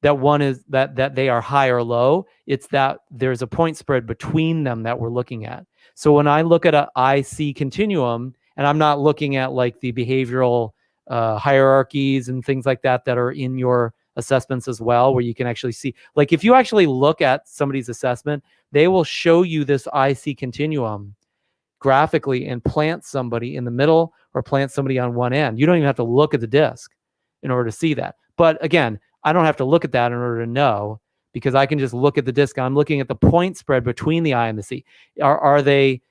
that one is that they are high or low. It's that there's a point spread between them that we're looking at. So when I look at an IC continuum, and I'm not looking at like the behavioral hierarchies and things like that that are in your assessments as well, where you can actually see, like if you actually look at somebody's assessment, they will show you this IC continuum graphically and plant somebody in the middle or plant somebody on one end. You don't even have to look at the disc in order to see that. But again, I don't have to look at that in order to know, because I can just look at the disc. I'm looking at the point spread between the I and the C. Are they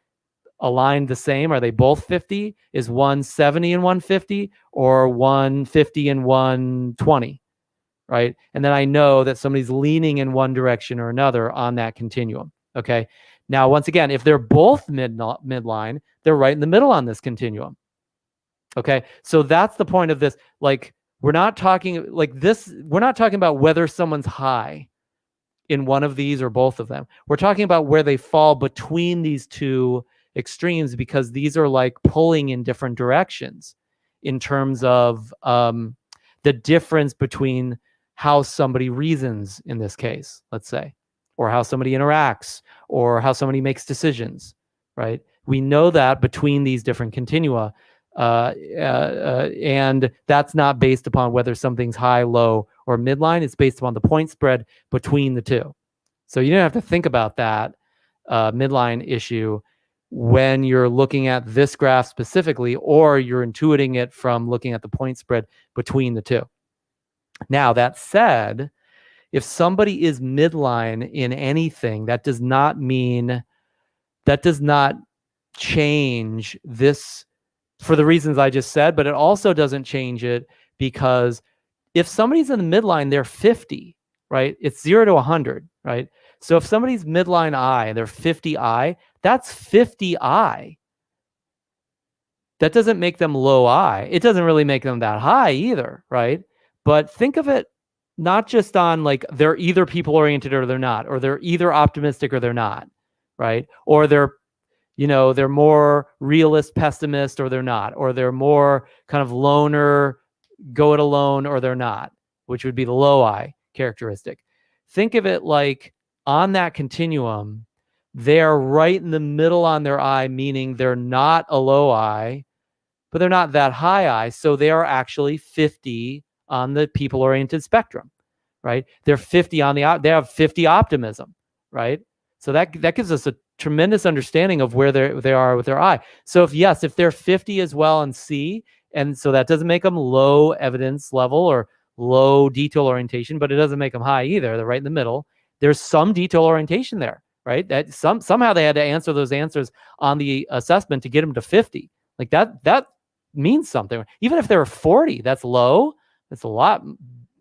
aligned the same? Are they both 50? Is one 70 and 150, or 150 and 120? Right? And then I know that somebody's leaning in one direction or another on that continuum. Okay. Now, once again, if they're both midline, they're right in the middle on this continuum. Okay. So that's the point of this. Like, we're not talking about whether someone's high in one of these or both of them. We're talking about where they fall between these two extremes, because these are like pulling in different directions in terms of the difference between how somebody reasons in this case, let's say, or how somebody interacts, or how somebody makes decisions, right? We know that between these different continua, and that's not based upon whether something's high, low, or midline. It's based upon the point spread between the two. So you don't have to think about that midline issue when you're looking at this graph specifically, or you're intuiting it from looking at the point spread between the two. Now, that said, if somebody is midline in anything, that does not change this for the reasons I just said, but it also doesn't change it because if somebody's in the midline, they're 50, right? It's 0 to 100, right? So if somebody's midline I, they're 50 I, that's 50 I. That doesn't make them low I. It doesn't really make them that high either, right? But think of it not just on like they're either people-oriented or they're not, or they're either optimistic or they're not, right? Or they're more realist, pessimist, or they're not, or they're more kind of loner, go it alone, or they're not, which would be the low I characteristic. Think of it like on that continuum, they're right in the middle on their I, meaning they're not a low I, but they're not that high I. So they are actually 50 on the people-oriented spectrum, right? They're 50 on the, they have 50 optimism, right? So that gives us a tremendous understanding of where they are with their I. So if they're 50 as well on C, and so that doesn't make them low evidence level or low detail orientation, but it doesn't make them high either. They're right in the middle. There's some detail orientation there, right? That somehow they had to answer those answers on the assessment to get them to 50. Like that means something. Even if they were 40, that's low. That's a lot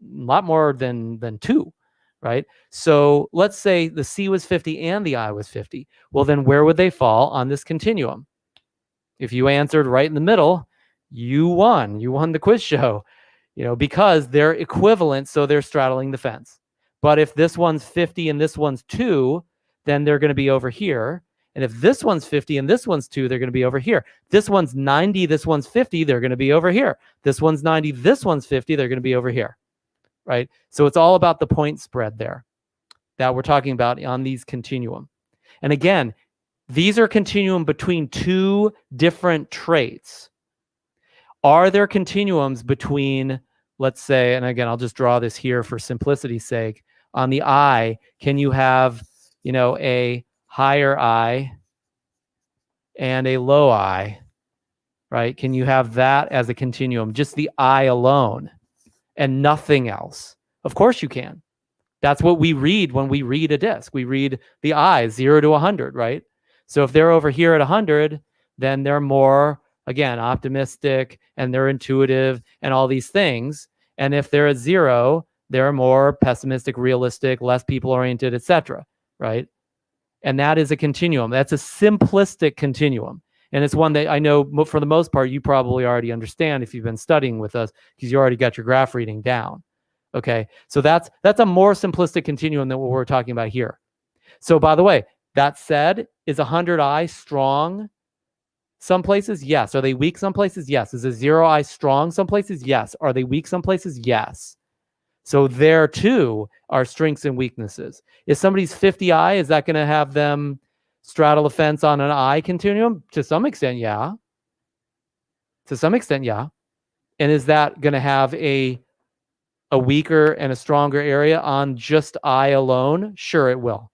more than 2. Right? So let's say the C was 50 and the I was 50. Well, then where would they fall on this continuum? If you answered right in the middle, you won. You won the quiz show, because they're equivalent, so they're straddling the fence. But if this one's 50 and this one's 2, then they're going to be over here. And if this one's 50 and this one's 2, they're going to be over here. This one's 90, this one's 50, they're going to be over here. This one's 90, this one's 50, they're going to be over here. Right? So it's all about the point spread there that we're talking about on these continuum. And again, these are continuum between two different traits. Are there continuums between, let's say, and again, I'll just draw this here for simplicity's sake. On the I, can you have, a higher I and a low I, right? Can you have that as a continuum, just the I alone? And nothing else? Of course you can. That's what we read when we read a disc. We read the I, 0 to 100, right? So if they're over here at 100, then they're more, again, optimistic and they're intuitive and all these things. And if they're at 0, they're more pessimistic, realistic, less people-oriented, etc., right? And that is a continuum. That's a simplistic continuum. And it's one that I know for the most part, you probably already understand if you've been studying with us, because you already got your graph reading down. Okay. So that's a more simplistic continuum than what we're talking about here. So by the way, that said, is 100I strong some places? Yes. Are they weak some places? Yes. Is a 0I strong some places? Yes. Are they weak some places? Yes. So there too are strengths and weaknesses. If somebody's 50I, is that going to have them straddle a fence on an I continuum? To some extent, yeah. To some extent, yeah. And is that going to have a weaker and a stronger area on just I alone? Sure, it will.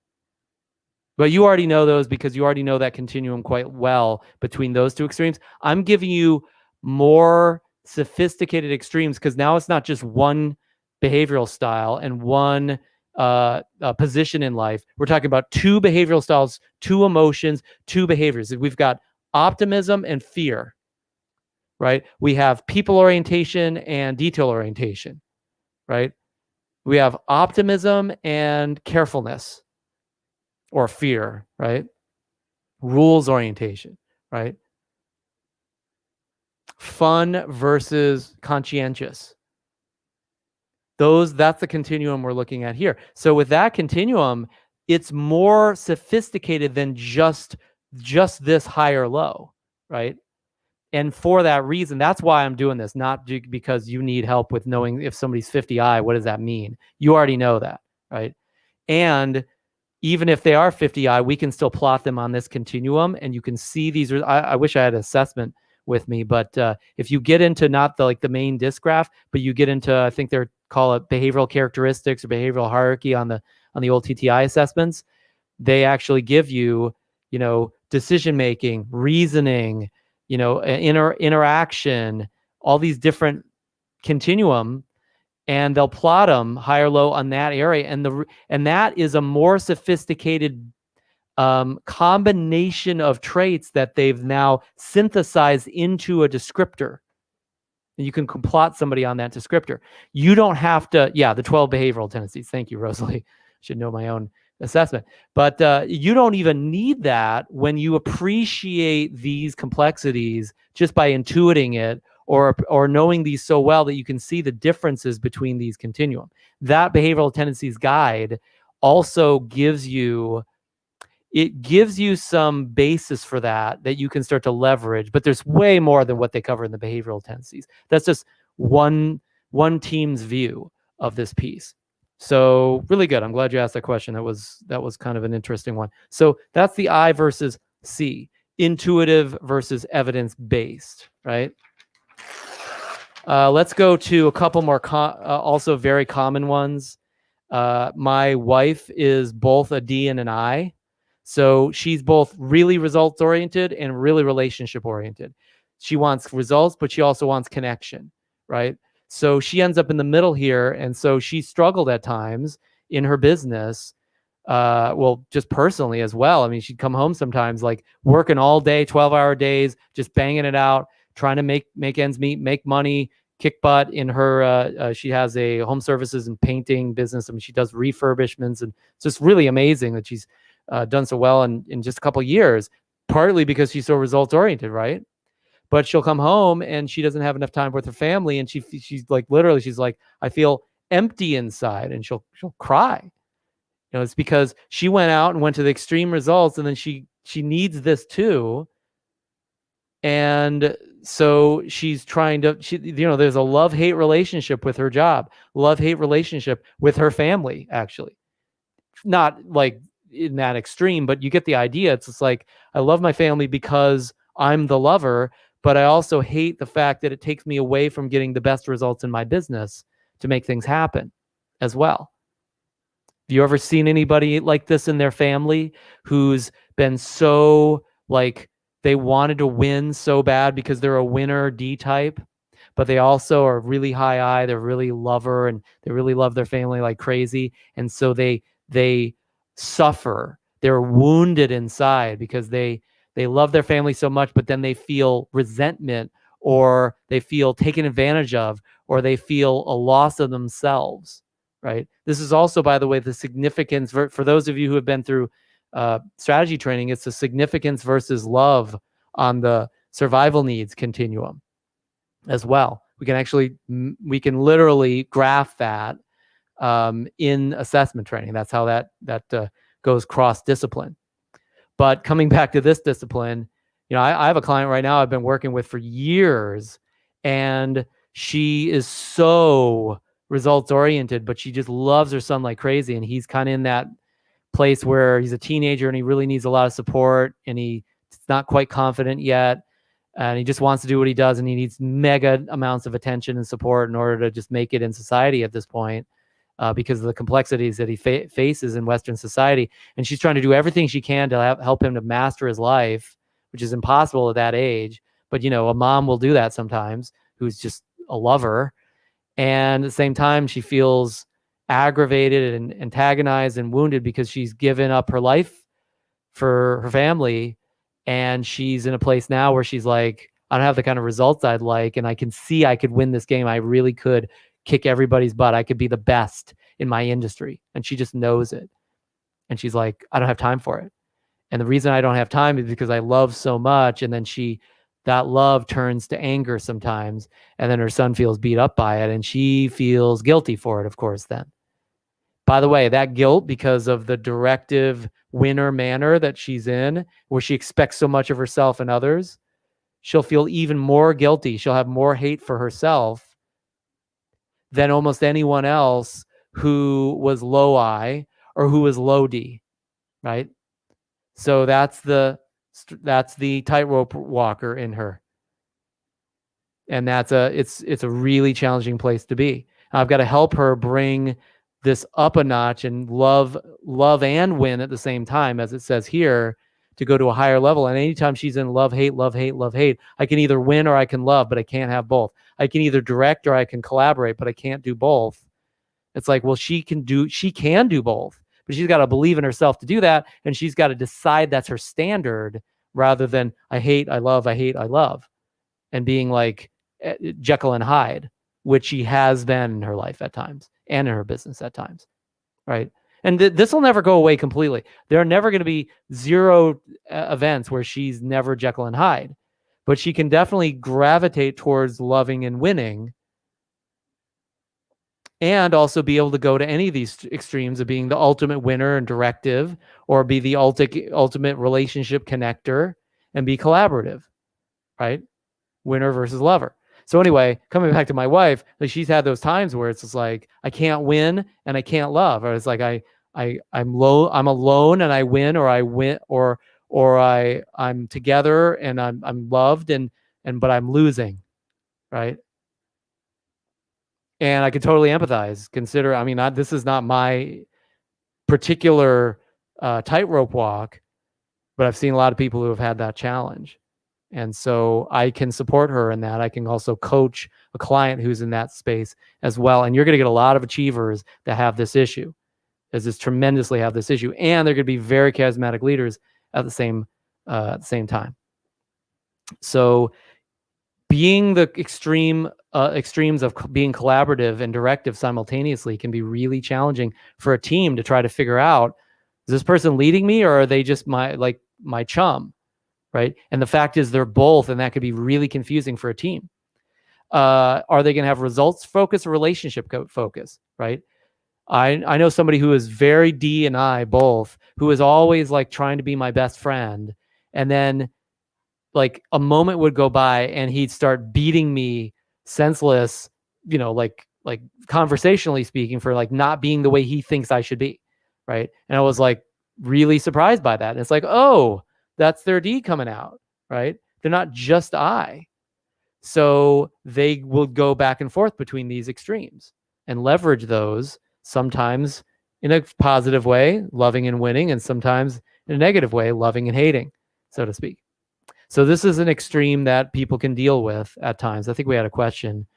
But you already know those because you already know that continuum quite well between those two extremes. I'm giving you more sophisticated extremes because now it's not just one behavioral style and one position in life. We're talking about 2 behavioral styles, 2 emotions, 2 behaviors. We've got optimism and fear, right? We have people orientation and detail orientation, right? We have optimism and carefulness or fear, right? Rules orientation, right? Fun versus conscientious. That's the continuum we're looking at here. So with that continuum, it's more sophisticated than just this high or low, right? And for that reason, that's why I'm doing this, not because you need help with knowing if somebody's 50I, what does that mean? You already know that, right? And even if they are 50I, we can still plot them on this continuum, and you can see these. I wish I had an assessment with me, but if you get into not the main disc graph, but you get into, I think they're call it behavioral characteristics or behavioral hierarchy on the old TTI assessments, they actually give you, decision making, reasoning, interaction, all these different continuum, and they'll plot them high or low on that area. And that is a more sophisticated combination of traits that they've now synthesized into a descriptor. And you can plot somebody on that descriptor. You don't have to, the 12 behavioral tendencies. Thank you, Rosalie. Should know my own assessment. But you don't even need that when you appreciate these complexities just by intuiting it or knowing these so well that you can see the differences between these continuum. That behavioral tendencies guide also gives you some basis for that you can start to leverage, but there's way more than what they cover in the behavioral tendencies. That's just one team's view of this piece. So really good. I'm glad you asked that question. That was kind of an interesting one. So that's the I versus C, intuitive versus evidence-based, right? Let's go to a couple more also very common ones. My wife is both a D and an I. So she's both really results oriented and really relationship oriented. She wants results, but she also wants connection, right? So she ends up in the middle here. And so she struggled at times in her business, just personally as well. I mean, she'd come home sometimes like working all day, 12-hour days, just banging it out, trying to make ends meet, make money, kick butt in her, she has a home services and painting business. I mean, she does refurbishments, and it's just really amazing that she's done so well in just a couple of years, partly because she's so results oriented, right? But she'll come home and she doesn't have enough time with her family, and she's like, literally, she's like, I feel empty inside, and she'll cry. It's because she went out and went to the extreme results, and then she needs this too. And so she's trying to, there's a love-hate relationship with her job, love-hate relationship with her family, actually. Not like in that extreme, but you get the idea. It's just like, I love my family because I'm the lover, but I also hate the fact that it takes me away from getting the best results in my business to make things happen as well. Have you ever seen anybody like this in their family who's been so like, they wanted to win so bad because they're a winner D type, but they also are really high I, they're really lover, and they really love their family like crazy. And so they suffer. They're wounded inside because they love their family so much, but then they feel resentment, or they feel taken advantage of, or they feel a loss of themselves, right? This is also, by the way, the significance for those of you who have been through strategy training. It's the significance versus love on the survival needs continuum as well. We can literally graph that in assessment training. That's how that goes cross discipline. But coming back to this discipline, I have a client right now I've been working with for years, and she is so results oriented, but she just loves her son like crazy. And he's kind of in that place where he's a teenager and he really needs a lot of support, and he's not quite confident yet, and he just wants to do what he does, and he needs mega amounts of attention and support in order to just make it in society at this point, because of the complexities that he faces in Western society. And she's trying to do everything she can to help him to master his life, which is impossible at that age. But a mom will do that sometimes, who's just a lover. And at the same time, she feels aggravated and antagonized and wounded because she's given up her life for her family. And she's in a place now where she's like, I don't have the kind of results I'd like. And I can see I could win this game. I really could kick everybody's butt. I could be the best in my industry. And she just knows it. And she's like, I don't have time for it. And the reason I don't have time is because I love so much. And then that love turns to anger sometimes. And then her son feels beat up by it. And she feels guilty for it, of course, then. By the way, that guilt, because of the directive winner manner that she's in, where she expects so much of herself and others, she'll feel even more guilty. She'll have more hate for herself than almost anyone else who was low I or who was low D, right? So that's the tightrope walker in her. And it's a really challenging place to be. I've got to help her bring this up a notch and love and win at the same time, as it says here, to go to a higher level. And anytime she's in love, hate, I can either win or I can love, but I can't have both. I can either direct or I can collaborate, but I can't do both. It's like, well, she can do both, but she's got to believe in herself to do that. And she's got to decide that's her standard rather than I hate, I love, I hate, I love. And being like Jekyll and Hyde, which she has been in her life at times and in her business at times, right? And this will never go away completely. There are never going to be zero events where she's never Jekyll and Hyde, but she can definitely gravitate towards loving and winning, and also be able to go to any of these extremes of being the ultimate winner and directive, or be the ultimate relationship connector and be collaborative, right? Winner versus lover. So anyway, coming back to my wife, like, she's had those times where it's just like, I can't win and I can't love, or it's like I'm alone and I win, or I win, or I'm together and I'm loved but I'm losing, right? And I could totally empathize. Consider, I mean, this is not my particular tightrope walk, but I've seen a lot of people who have had that challenge. And so I can support her in that. I can also coach a client who's in that space as well. And you're going to get a lot of achievers that have this issue, as this tremendously have this issue. And they're going to be very charismatic leaders at the same time. So being the extremes of being collaborative and directive simultaneously can be really challenging for a team to try to figure out, is this person leading me, or are they just my chum? Right? And the fact is they're both, and that could be really confusing for a team. Are they going to have results focus or relationship focus? Right? I know somebody who is very D and I both, who is always like trying to be my best friend, and then like a moment would go by and he'd start beating me senseless, like conversationally speaking, for like not being the way he thinks I should be. Right? And I was like really surprised by that. And it's like, oh, that's their D coming out, right? They're not just I. So they will go back and forth between these extremes and leverage those, sometimes in a positive way, loving and winning, and sometimes in a negative way, loving and hating, so to speak. So this is an extreme that people can deal with at times. I think we had a question.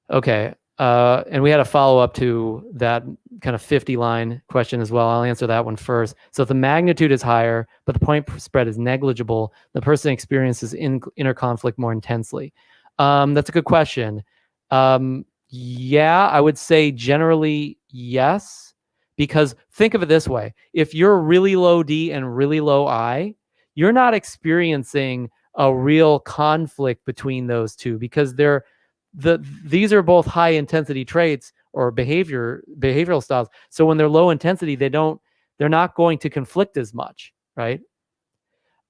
Okay. And we had a follow-up to that kind of 50-line question as well. I'll answer that one first. So if the magnitude is higher, but the point spread is negligible, the person experiences inner conflict more intensely. That's a good question. Yeah, I would say generally yes, because think of it this way. If you're really low D and really low I, you're not experiencing a real conflict between those two, because these are both high intensity traits or behavioral styles. So when they're low intensity, they're not going to conflict as much, right?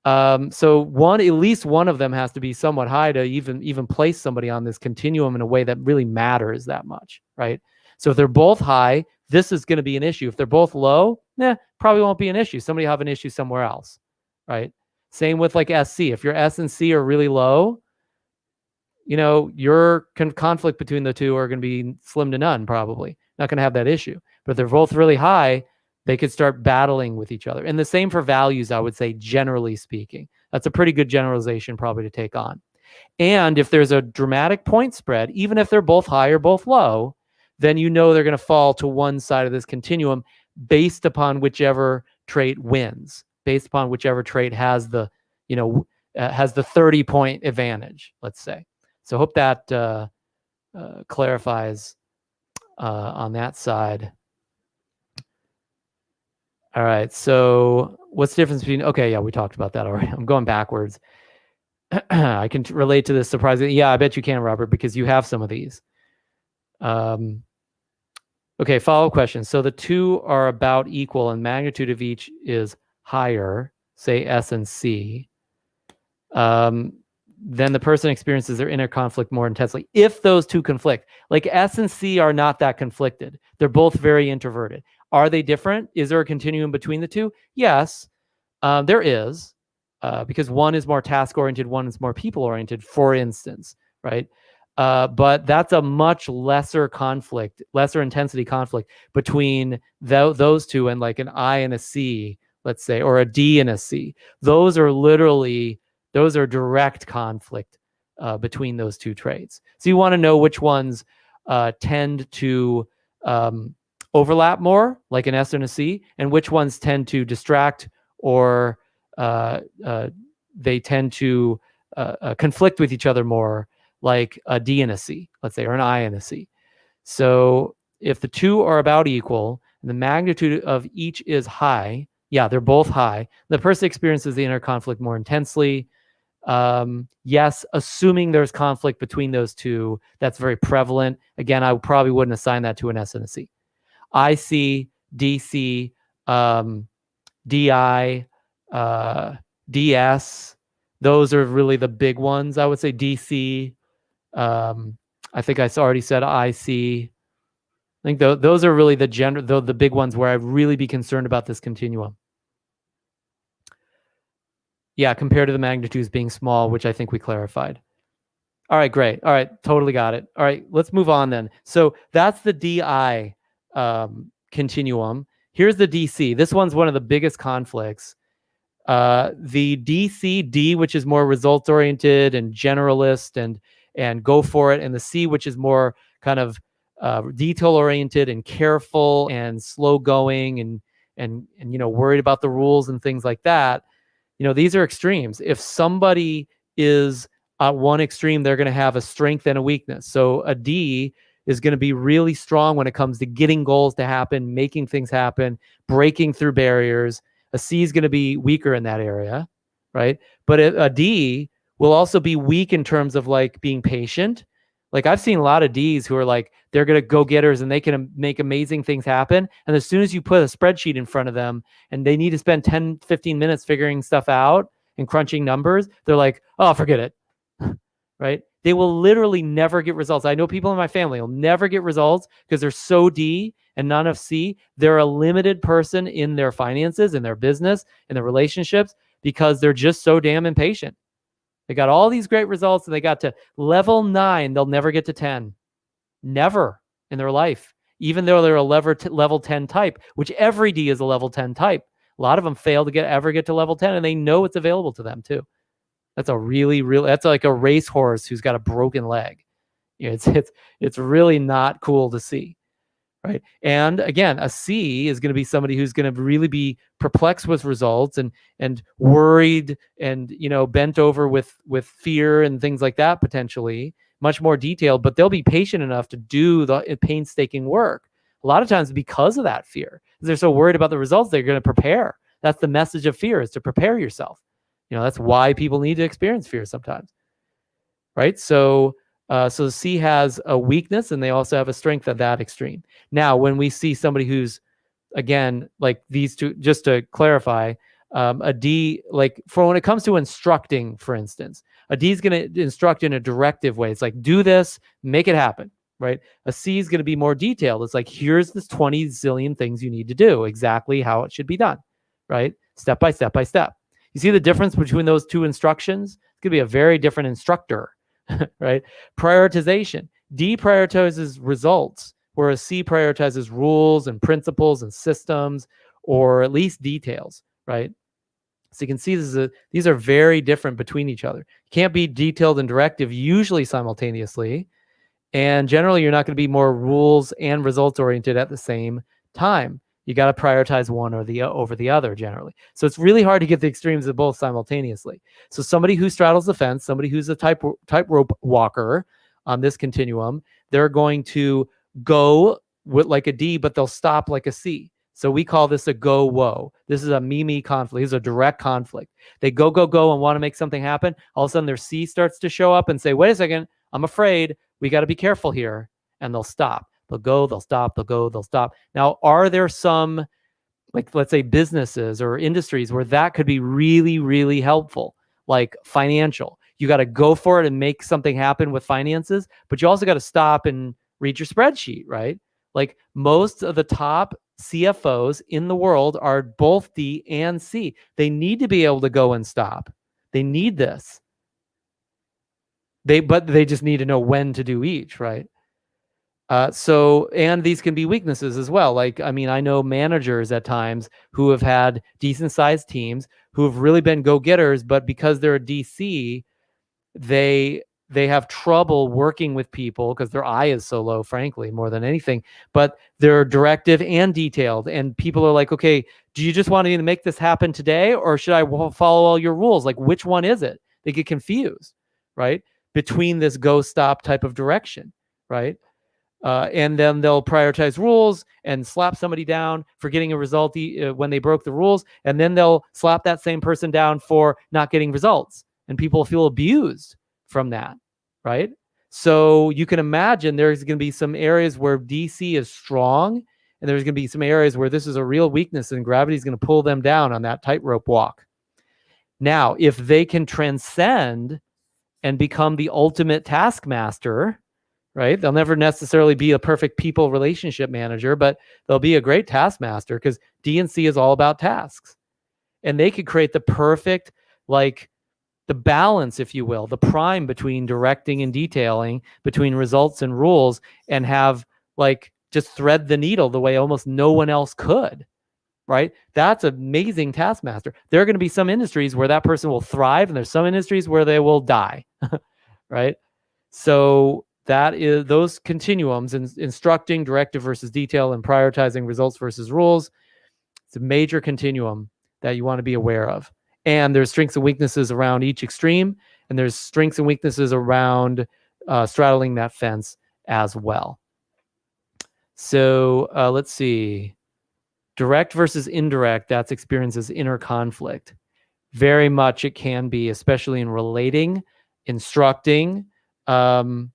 So at least one of them has to be somewhat high to even place somebody on this continuum in a way that really matters that much, right? So if they're both high, this is going to be an issue. If they're both low, probably won't be an issue. Somebody will have an issue somewhere else, right? Same with like SC. If your S and C are really low, your conflict between the two are going to be slim to none, probably. Not going to have that issue. But if they're both really high, they could start battling with each other. And the same for values, I would say, generally speaking. That's a pretty good generalization probably to take on. And if there's a dramatic point spread, even if they're both high or both low, then you know they're going to fall to one side of this continuum based upon whichever trait wins, based upon whichever trait has the, has the 30-point advantage, let's say. So hope that clarifies on that side. All right, so what's the difference between, okay, yeah, we talked about that already. I'm going backwards. I can relate to this surprisingly. Yeah, I bet you can, Robert, because you have some of these. Okay, follow-up question. So the two are about equal and magnitude of each is higher, say S and C. Then the person experiences their inner conflict more intensely. If those two conflict, like S and C are not that conflicted. They're both very introverted. Are they different? Is there a continuum between the two? Yes, there is, because one is more task-oriented, one is more people-oriented, for instance, right? But that's a much lesser conflict, lesser intensity conflict between those two and like an I and a C, let's say, or a D and a C. Those are direct conflict between those two traits. So you want to know which ones tend to overlap more, like an S and a C, and which ones tend to distract or they tend to conflict with each other more, like a D and a C, let's say, or an I and a C. So if the two are about equal and the magnitude of each is high, yeah, they're both high, the person experiences the inner conflict more intensely. Yes, assuming there's conflict between those two, that's very prevalent. Again, I probably wouldn't assign that to an S and a C. IC, DC, DI, DS, those are really the big ones. I would say DC. I think I already said IC. I think those are really the big ones where I'd really be concerned about this continuum. Yeah, compared to the magnitudes being small, which I think we clarified. All right, great. All right, totally got it. All right, let's move on then. So that's the DI continuum. Here's the DC. This one's one of the biggest conflicts. The D, which is more results-oriented and generalist and go for it, and the C, which is more kind of detail-oriented and careful and slow-going and worried about the rules and things like that. These are extremes. If somebody is at one extreme, they're going to have a strength and a weakness. So a D is going to be really strong when it comes to getting goals to happen, making things happen, breaking through barriers. A C is going to be weaker in that area, right? But a D will also be weak in terms of like being patient. Like I've seen a lot of Ds who are like, they're going to go-getters and they can make amazing things happen. And as soon as you put a spreadsheet in front of them and they need to spend 10, 15 minutes figuring stuff out and crunching numbers, they're like, oh, forget it, right? They will literally never get results. I know people in my family will never get results because they're so D and none of C. They're a limited person in their finances, in their business, in their relationships, because they're just so damn impatient. They got all these great results and they got to level 9. They'll never get to 10. Never in their life, even though they're a level 10 type, which every D is a level 10 type. A lot of them fail to ever get to level 10, and they know it's available to them too. That's that's like a racehorse who's got a broken leg. It's really not cool to see. Right. And again, a C is going to be somebody who's going to really be perplexed with results and worried and, bent over with fear and things like that, potentially much more detailed, but they'll be patient enough to do the painstaking work. A lot of times because of that fear, because they're so worried about the results, they're going to prepare. That's the message of fear, is to prepare yourself. That's why people need to experience fear sometimes. Right. So C has a weakness and they also have a strength at that extreme. Now, when we see somebody who's, again, like these two, just to clarify, a D, like for when it comes to instructing, for instance, a D is going to instruct in a directive way. It's like, do this, make it happen, right? A C is going to be more detailed. It's like, here's this 20 zillion things you need to do, exactly how it should be done, right? Step by step by step. You see the difference between those two instructions? It's going to be a very different instructor. Right? Prioritization. D prioritizes results, whereas C prioritizes rules and principles and systems, or at least details, right? So you can see these are very different between each other. You can't be detailed and directive usually simultaneously. And generally, you're not going to be more rules and results oriented at the same time. You got to prioritize one or the over the other generally. So it's really hard to get the extremes of both simultaneously. So somebody who straddles the fence, somebody who's a tightrope walker on this continuum, they're going to go with like a D, but they'll stop like a C. So we call this a go-woe. This is a me conflict. This is a direct conflict. They go and want to make something happen. All of a sudden, their C starts to show up and say, wait a second, I'm afraid. We got to be careful here. And they'll stop. They'll go, they'll stop, they'll go, they'll stop. Now, are there some, like, let's say businesses or industries where that could be really, really helpful? Like financial. You got to go for it and make something happen with finances, but you also got to stop and read your spreadsheet, right? Like most of the top CFOs in the world are both D and C. They need to be able to go and stop. They need this. But they just need to know when to do each, right? And these can be weaknesses as well. Like, I mean, I know managers at times who have had decent sized teams who have really been go-getters, but because they're a DC, they have trouble working with people because their eye is so low, frankly, more than anything. But they're directive and detailed. And people are like, okay, do you just want me to make this happen today? Or should I follow all your rules? Like, which one is it? They get confused, right? Between this go stop type of direction, right? And then they'll prioritize rules and slap somebody down for getting a result when they broke the rules. And then they'll slap that same person down for not getting results. And people feel abused from that, right? So you can imagine there's going to be some areas where DC is strong, and there's going to be some areas where this is a real weakness, and gravity is going to pull them down on that tightrope walk. Now, if they can transcend and become the ultimate taskmaster, right? They'll never necessarily be a perfect people relationship manager, but they'll be a great taskmaster because D and C is all about tasks. And they could create the perfect, like, the balance, if you will, the prime between directing and detailing, between results and rules, and have, like, just thread the needle the way almost no one else could, right? That's amazing taskmaster. There are going to be some industries where that person will thrive, and there's some industries where they will die, right? So that is those continuums in instructing, directive versus detail, and prioritizing results versus rules. It's a major continuum that you want to be aware of. And there's strengths and weaknesses around each extreme, and there's strengths and weaknesses around straddling that fence as well. So let's see. Direct versus indirect, that's experienced as inner conflict. Very much it can be, especially in relating, instructing, and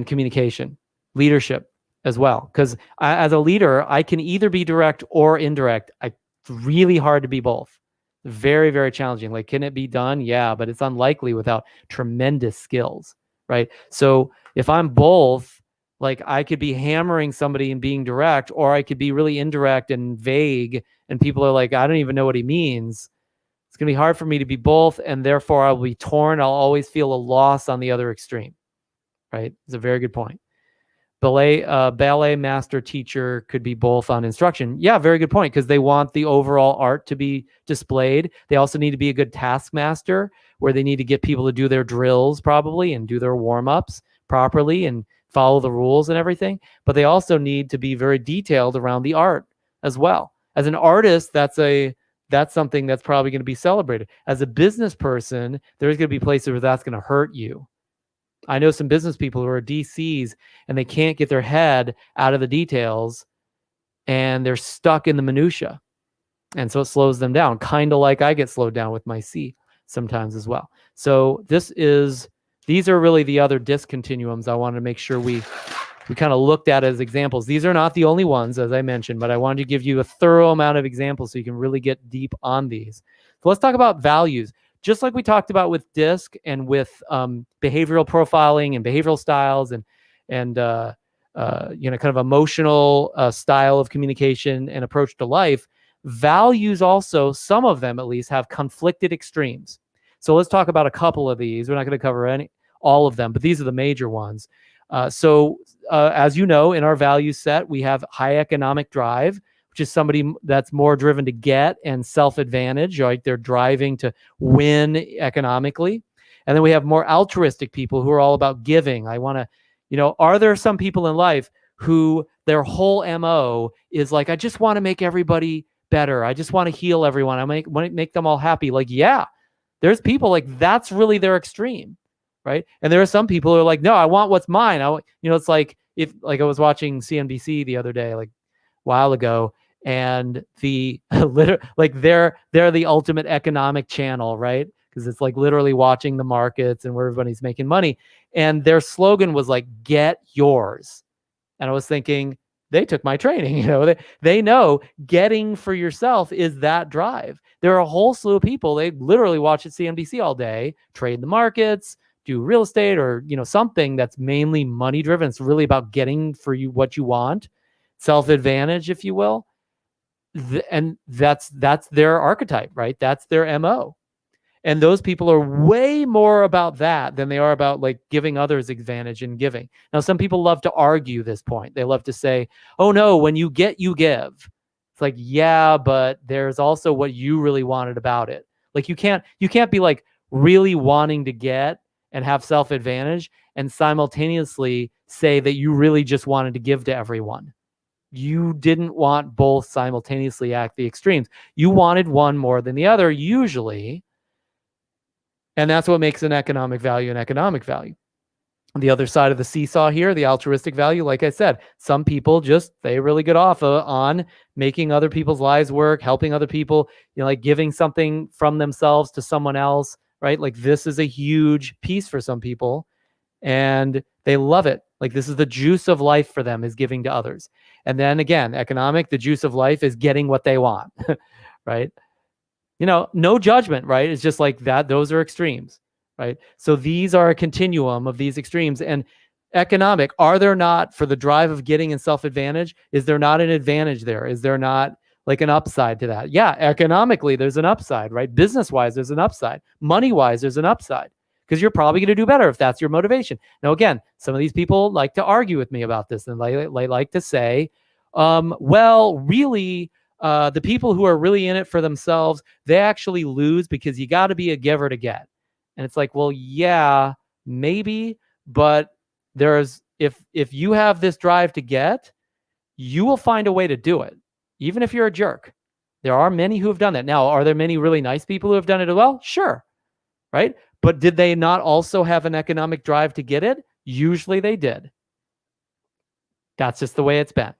communication, leadership as well. Because as a leader, I can either be direct or indirect. It's really hard to be both. Very, very challenging. Like, can it be done? Yeah, but it's unlikely without tremendous skills, right? So if I'm both, like, I could be hammering somebody and being direct, or I could be really indirect and vague, and people are like, I don't even know what he means. It's going to be hard for me to be both, and therefore I'll be torn. I'll always feel a loss on the other extreme, right? It's a very good point. Ballet master teacher could be both on instruction. Yeah, very good point, because they want the overall art to be displayed. They also need to be a good taskmaster, where they need to get people to do their drills probably and do their warm-ups properly and follow the rules and everything. But they also need to be very detailed around the art as well. As an artist, that's something that's probably going to be celebrated. As a business person, there's going to be places where that's going to hurt you. I know some business people who are DCs and they can't get their head out of the details, and they're stuck in the minutia. And so it slows them down, kind of like I get slowed down with my C sometimes as well. So these are really the other discontinuums I wanted to make sure we kind of looked at as examples. These are not the only ones, as I mentioned, but I wanted to give you a thorough amount of examples so you can really get deep on these. So let's talk about values. Just like we talked about with DISC and with behavioral profiling and behavioral styles and kind of emotional style of communication and approach to life, values also, some of them at least, have conflicted extremes. So let's talk about a couple of these. We're not going to cover all of them, but these are the major ones. As you know, in our value set, we have high economic drive, which is somebody that's more driven to get and self-advantage, right? They're driving to win economically. And then we have more altruistic people who are all about giving. I want to, are there some people in life who their whole MO is like, I just want to make everybody better. I just want to heal everyone. I want to make them all happy. Like, yeah, there's people like that's really their extreme, right? And there are some people who are like, no, I want what's mine. It's like I was watching CNBC the other day, like a while ago, and the like they're the ultimate economic channel, right? Because it's like literally watching the markets and where everybody's making money. And their slogan was like, get yours. And I was thinking, they took my training. They know getting for yourself is that drive. There are a whole slew of people, they literally watch at CNBC all day, trade the markets, do real estate, or something that's mainly money driven. It's really about getting for you what you want, self-advantage, if you will. And that's their archetype, right? That's their MO. And those people are way more about that than they are about like giving others advantage and giving. Now, some people love to argue this point. They love to say, oh no, when you get, you give. It's like, yeah, but there's also what you really wanted about it. Like you can't be like really wanting to get and have self-advantage and simultaneously say that you really just wanted to give to everyone. You didn't want both simultaneously at the extremes. You wanted one more than the other, usually. And that's what makes an economic value an economic value. The other side of the seesaw here, the altruistic value, like I said, some people they really get off on making other people's lives work, helping other people, like giving something from themselves to someone else, right? Like this is a huge piece for some people and they love it. Like this is the juice of life for them, is giving to others. And then again, economic, the juice of life is getting what they want, right? No judgment, right? It's just like that. Those are extremes, right? So these are a continuum of these extremes. And economic, are there not, for the drive of getting and self-advantage, is there not an advantage there? Is there not like an upside to that? Yeah, economically, there's an upside, right? Business-wise, there's an upside. Money-wise, there's an upside. Because you're probably going to do better if that's your motivation. Now, again, some of these people like to argue with me about this, and they like to say, well, really, the people who are really in it for themselves, they actually lose because you got to be a giver to get. And it's like, well, yeah, maybe, but if you have this drive to get, you will find a way to do it, even if you're a jerk. There are many who have done that. Now, are there many really nice people who have done it as well? Sure, right? But did they not also have an economic drive to get it? Usually they did. That's just the way it's been,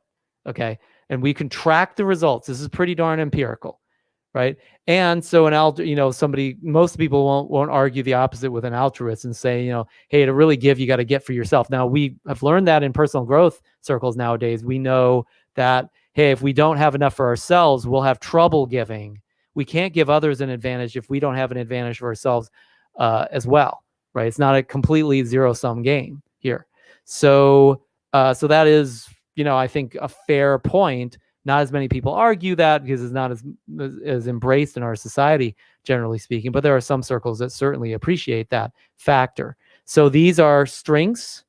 okay? And we can track the results. This is pretty darn empirical, right? And so most people won't argue the opposite with an altruist and say, hey, to really give, you got to get for yourself. Now, we have learned that in personal growth circles nowadays. We know that, hey, if we don't have enough for ourselves, we'll have trouble giving. We can't give others an advantage if we don't have an advantage for ourselves as well, right? It's not a completely zero-sum game here. So that is, I think a fair point. Not as many people argue that because it's not as embraced in our society, generally speaking, but there are some circles that certainly appreciate that factor. So these are strengths.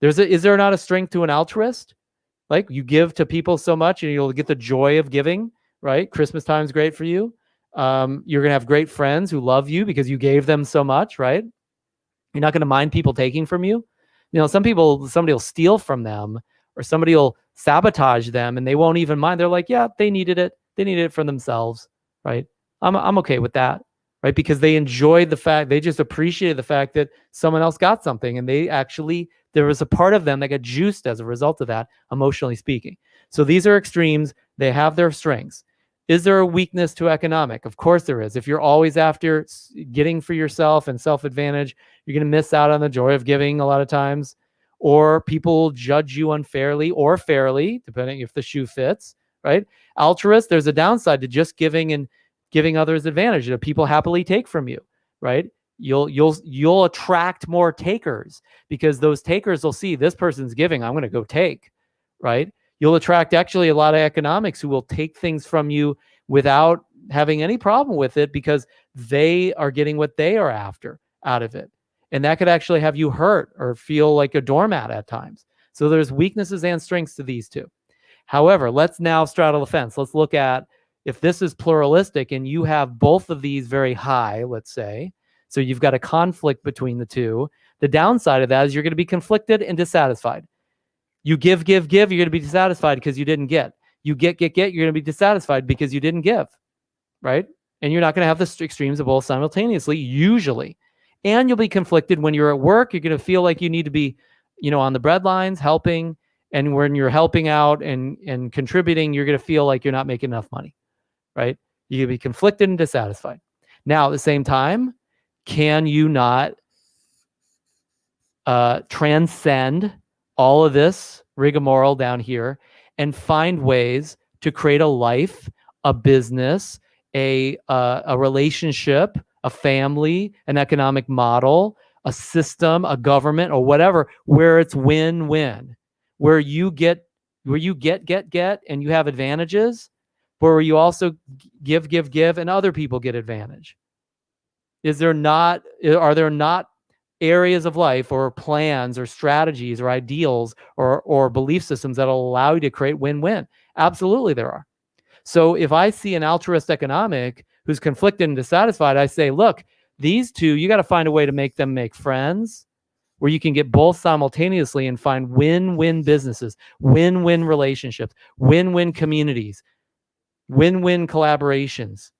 Is there not a strength to an altruist? Like you give to people so much and you'll get the joy of giving, right? Christmas time is great for you. You're going to have great friends who love you because you gave them so much, right? You're not going to mind people taking from you. Somebody will steal from them or somebody will sabotage them and they won't even mind. They're like, yeah, they needed it. They needed it for themselves, right? I'm okay with that, right? Because they enjoyed they just appreciated the fact that someone else got something and there was a part of them that got juiced as a result of that, emotionally speaking. So these are extremes. They have their strengths. Is there a weakness to economic? Of course there is. If you're always after getting for yourself and self-advantage, you're going to miss out on the joy of giving a lot of times. Or people will judge you unfairly or fairly, depending if the shoe fits, right? Altruist, there's a downside to just giving and giving others advantage that people happily take from you, right? You'll attract more takers because those takers will see this person's giving, I'm going to go take, right? You'll attract actually a lot of economics who will take things from you without having any problem with it because they are getting what they are after out of it. And that could actually have you hurt or feel like a doormat at times. So there's weaknesses and strengths to these two. However, let's now straddle the fence. Let's look at if this is pluralistic and you have both of these very high, let's say, so you've got a conflict between the two. The downside of that is you're going to be conflicted and dissatisfied. You give, you're going to be dissatisfied because you didn't get. You get, you're going to be dissatisfied because you didn't give, right? And you're not going to have the extremes of both simultaneously, usually. And you'll be conflicted when you're at work. You're going to feel like you need to be, on the breadlines, helping. And when you're helping out and contributing, you're going to feel like you're not making enough money, right? You're going to be conflicted and dissatisfied. Now, at the same time, can you not transcend all of this rigmarole down here and find ways to create a life, a business, a relationship, a family, an economic model, a system, a government, or whatever, where it's win-win, where you get, and you have advantages, where you also give, and other people get advantage? Are there not areas of life or plans or strategies or ideals or belief systems that'll allow you to create win-win? Absolutely there are. So if I see an altruist economic who's conflicted and dissatisfied, I say, look, these two, you got to find a way to make them make friends where you can get both simultaneously and find win-win businesses, win-win relationships, win-win communities, win-win collaborations,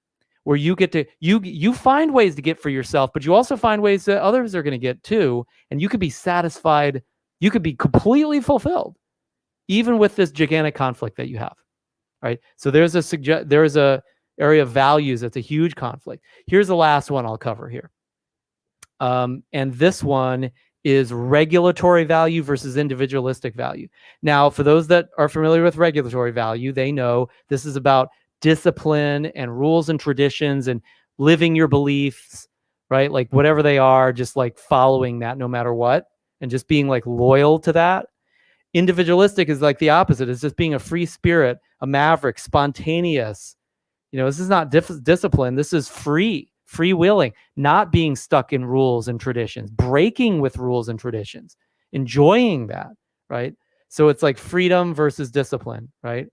where you get to, you find ways to get for yourself, but you also find ways that others are going to get too. And you could be satisfied. You could be completely fulfilled, even with this gigantic conflict that you have. Right. So there's a area of values that's a huge conflict. Here's the last one I'll cover here. And this one is regulatory value versus individualistic value. Now, for those that are familiar with regulatory value, they know this is about discipline and rules and traditions and living your beliefs, right? Like whatever they are, just like following that no matter what, and just being like loyal to that. Individualistic is like the opposite. It's just being a free spirit, a maverick, spontaneous. This is not discipline. This is freewheeling, not being stuck in rules and traditions, breaking with rules and traditions, enjoying that, right? So it's like freedom versus discipline, right?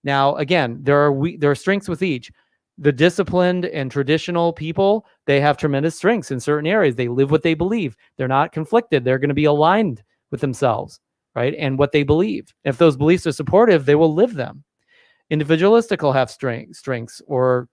Now, again, there are strengths with each. The disciplined and traditional people, they have tremendous strengths in certain areas. They live what they believe. They're not conflicted. They're going to be aligned with themselves, right? And what they believe. If those beliefs are supportive, they will live them. Individualistic will have strengths or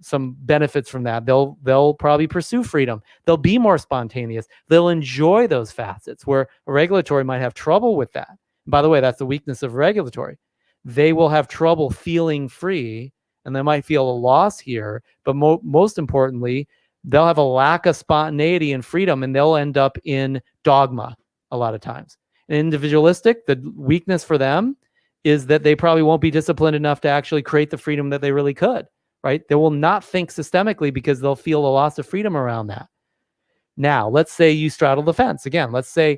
some benefits from that. They'll probably pursue freedom. They'll be more spontaneous. They'll enjoy those facets, where a regulatory might have trouble with that. And by the way, that's the weakness of regulatory. They will have trouble feeling free, and they might feel a loss here. But most importantly, they'll have a lack of spontaneity and freedom, and they'll end up in dogma a lot of times. And individualistic, the weakness for them is that they probably won't be disciplined enough to actually create the freedom that they really could, right? They will not think systemically because they'll feel a loss of freedom around that. Now, let's say you straddle the fence. Again, let's say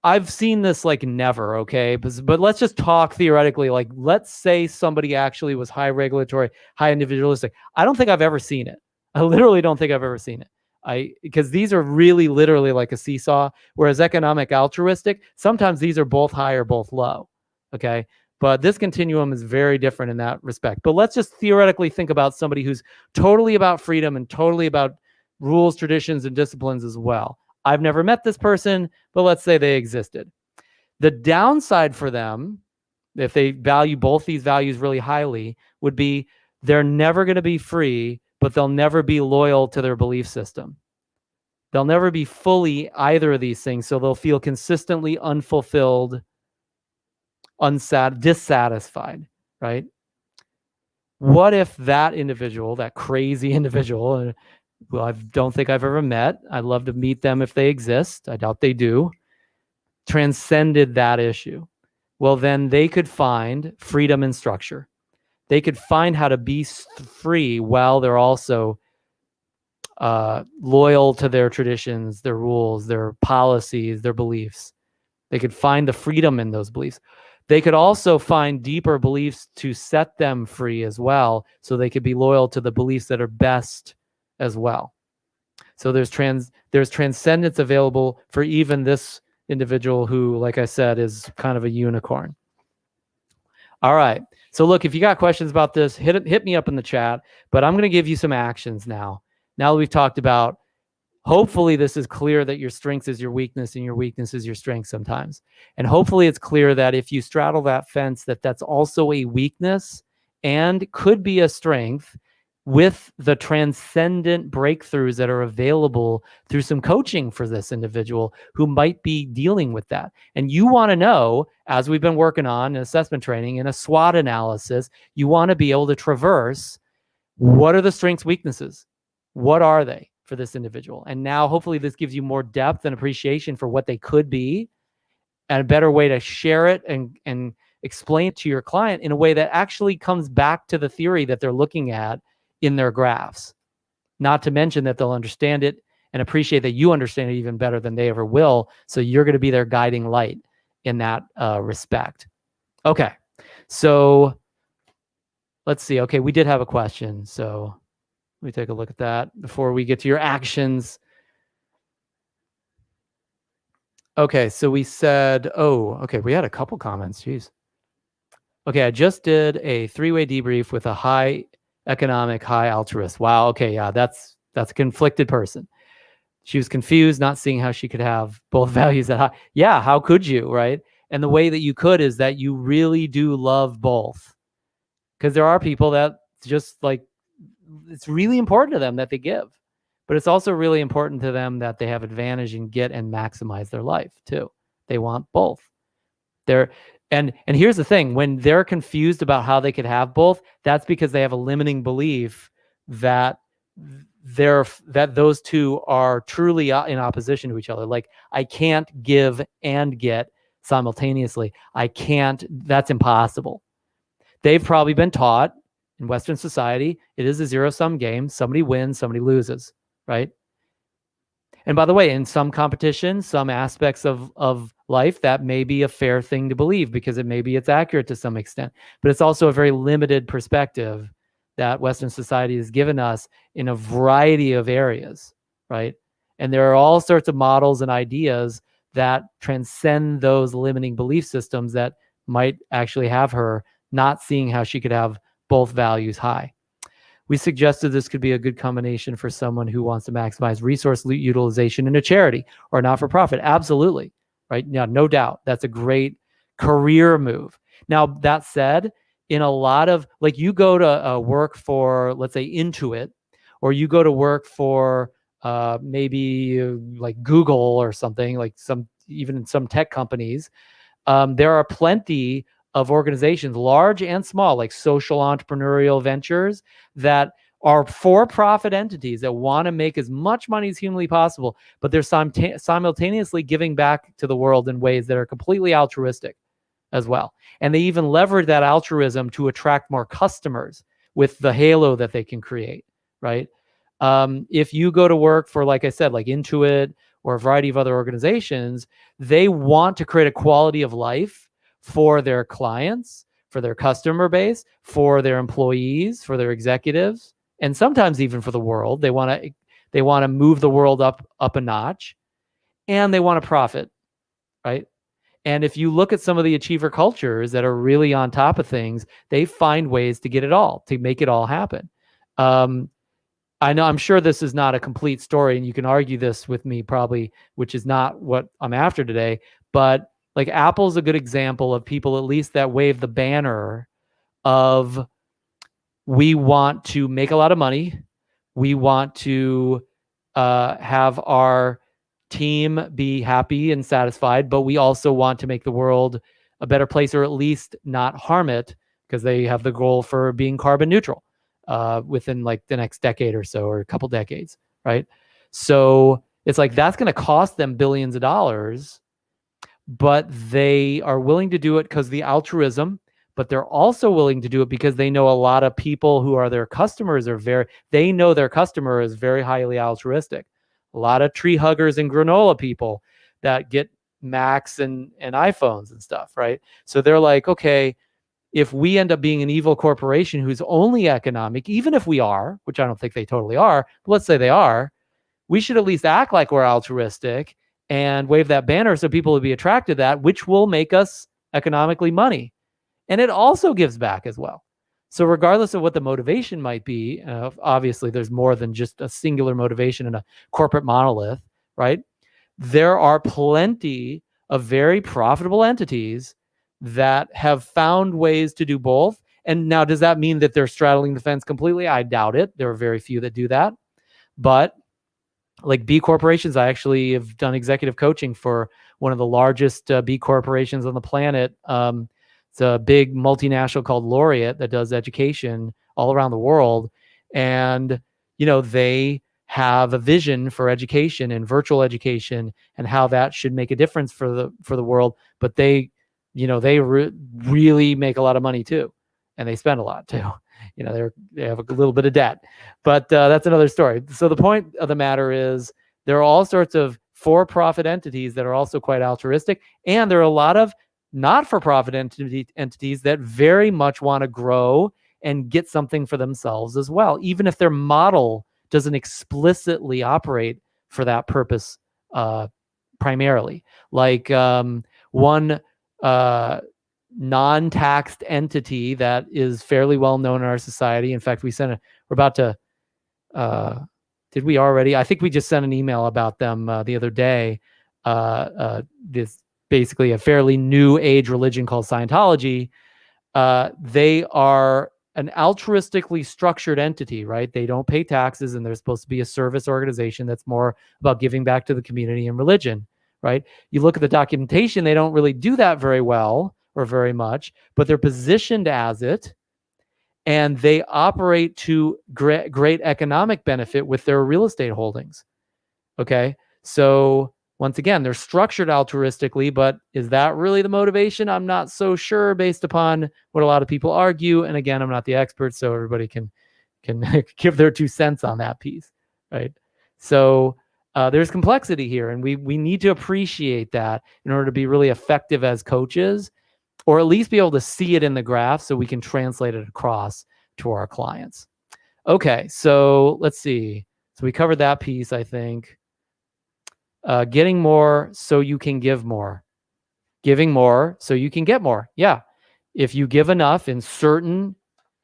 I've seen this like never, okay? But let's just talk theoretically. Like, let's say somebody actually was high regulatory, high individualistic. I don't think I've ever seen it. I literally don't think I've ever seen it. Because these are really literally like a seesaw, whereas economic altruistic, sometimes these are both high or both low, okay? But this continuum is very different in that respect. But let's just theoretically think about somebody who's totally about freedom and totally about rules, traditions, and disciplines as well. I've never met this person, but let's say they existed. The downside for them, if they value both these values really highly, would be they're never going to be free, but they'll never be loyal to their belief system. They'll never be fully either of these things, so they'll feel consistently unfulfilled, dissatisfied, right? What if that individual, that crazy individual, who I don't think I've ever met, I'd love to meet them if they exist, I doubt they do, transcended that issue? Well, then they could find freedom and structure. They could find how to be free while they're also loyal to their traditions, their rules, their policies, their beliefs. They could find the freedom in those beliefs. They could also find deeper beliefs to set them free as well, so they could be loyal to the beliefs that are best as well. So there's transcendence available for even this individual who, like I said, is kind of a unicorn. All right. So look, if you got questions about this, hit me up in the chat, but I'm going to give you some actions now. Now that we've talked about, hopefully this is clear that your strength is your weakness and your weakness is your strength sometimes. And hopefully it's clear that if you straddle that fence, that's also a weakness and could be a strength with the transcendent breakthroughs that are available through some coaching for this individual who might be dealing with that. And you want to know, as we've been working on in assessment training and a SWOT analysis, you want to be able to traverse what are the strengths, weaknesses? What are they for this individual? And now hopefully this gives you more depth and appreciation for what they could be and a better way to share it and explain it to your client in a way that actually comes back to the theory that they're looking at in their graphs. Not to mention that they'll understand it and appreciate that you understand it even better than they ever will. So you're going to be their guiding light in that respect. Okay, so let's see. Okay, we did have a question. So let me take a look at that before we get to your actions. Okay, so we said, okay, we had a couple comments. Jeez. Okay, I just did a 3-way debrief with a high economic, high altruist. Wow, okay, yeah, that's a conflicted person. She was confused, not seeing how she could have both values at high. Yeah, how could you, right? And the way that you could is that you really do love both. Because there are people that just like, it's really important to them that they give. But it's also really important to them that they have advantage and get and maximize their life too. They want both. And here's the thing, when they're confused about how they could have both, that's because they have a limiting belief that those two are truly in opposition to each other. Like, I can't give and get simultaneously. I can't, that's impossible. They've probably been taught in Western society, it is a zero-sum game. Somebody wins, somebody loses, right? And by the way, in some competition, some aspects of life, that may be a fair thing to believe because it's accurate to some extent. But it's also a very limited perspective that Western society has given us in a variety of areas, right? And there are all sorts of models and ideas that transcend those limiting belief systems that might actually have her not seeing how she could have both values high. We suggested this could be a good combination for someone who wants to maximize resource utilization in a charity or not-for-profit. Absolutely, right? Yeah, no doubt. That's a great career move. Now, that said, in a lot of, like, you go to work for, let's say, Intuit, or you go to work for maybe like Google or something, like even in some tech companies, there are plenty of organizations, large and small, like social entrepreneurial ventures that are for-profit entities that want to make as much money as humanly possible, but they're simultaneously giving back to the world in ways that are completely altruistic as well. And they even leverage that altruism to attract more customers with the halo that they can create, right? If you go to work for, like I said, like Intuit or a variety of other organizations, they want to create a quality of life for their clients, for their customer base, for their employees, for their executives, and sometimes even for the world. They want to move the world up a notch, and they want to profit, right? And if you look at some of the achiever cultures that are really on top of things, they find ways to get it all, to make it all happen. I know, I'm sure this is not a complete story, and you can argue this with me probably, which is not what I'm after today, but like Apple's a good example of people at least that wave the banner of, we want to make a lot of money. We want to have our team be happy and satisfied, but we also want to make the world a better place, or at least not harm it, because they have the goal for being carbon neutral within like the next decade or so, or a couple decades, right? So it's like, that's going to cost them billions of dollars, but they are willing to do it because the altruism, but they're also willing to do it because they know a lot of people who are their customers they know their customer is very highly altruistic. A lot of tree huggers and granola people that get Macs and iPhones and stuff, right? So they're like, okay, if we end up being an evil corporation who's only economic, even if we are, which I don't think they totally are, but let's say they are, we should at least act like we're altruistic and wave that banner so people will be attracted to that, which will make us economically money. and it also gives back as well. So regardless of what the motivation might be, obviously there's more than just a singular motivation in a corporate monolith, right? There are plenty of very profitable entities that have found ways to do both. And now, does that mean that they're straddling the fence completely? I doubt it. There are very few that do that. But like B corporations, I actually have done executive coaching for one of the largest B corporations on the planet. It's a big multinational called Laureate that does education all around the world. And, they have a vision for education and virtual education and how that should make a difference for the world. But they really make a lot of money too. And they spend a lot too. They have a little bit of debt, but that's another story. So the point of the matter is there are all sorts of for-profit entities that are also quite altruistic. And there are a lot of not-for-profit entities that very much want to grow and get something for themselves as well, even if their model doesn't explicitly operate for that purpose primarily. Like one non-taxed entity that is fairly well known in our society. In fact, we're about to, did we already? I think we just sent an email about them the other day. This basically a fairly new age religion called Scientology. They are an altruistically structured entity, right? They don't pay taxes, and they're supposed to be a service organization that's more about giving back to the community and religion, right? You look at the documentation, they don't really do that very well or very much, but they're positioned as it, and they operate to great economic benefit with their real estate holdings. Okay, so once again, they're structured altruistically, but is that really the motivation? I'm not so sure, based upon what a lot of people argue. And again, I'm not the expert, so everybody can give their 2 cents on that piece, right? So there's complexity here, and we need to appreciate that in order to be really effective as coaches, or at least be able to see it in the graph so we can translate it across to our clients. Okay, so let's see. So we covered that piece, I think. Getting more so you can give more. Giving more so you can get more. Yeah. If you give enough in certain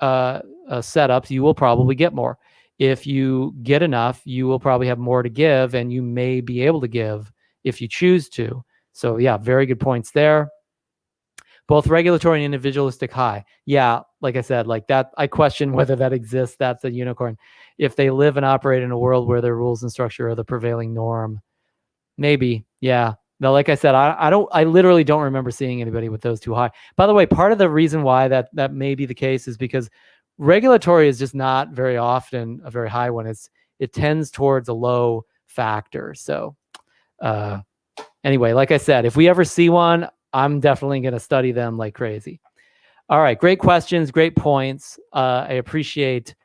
setups, you will probably get more. If you get enough, you will probably have more to give, and you may be able to give if you choose to. So yeah, very good points there. Both regulatory and individualistic high. Yeah, like I said, like that, I question whether that exists. That's a unicorn. If they live and operate in a world where their rules and structure are the prevailing norm, maybe. Yeah. No, like I said, I literally don't remember seeing anybody with those too high. By the way, part of the reason why that may be the case is because regulatory is just not very often a very high one. It tends towards a low factor. So anyway, like I said, if we ever see one, I'm definitely going to study them like crazy. All right. Great questions. Great points. I appreciate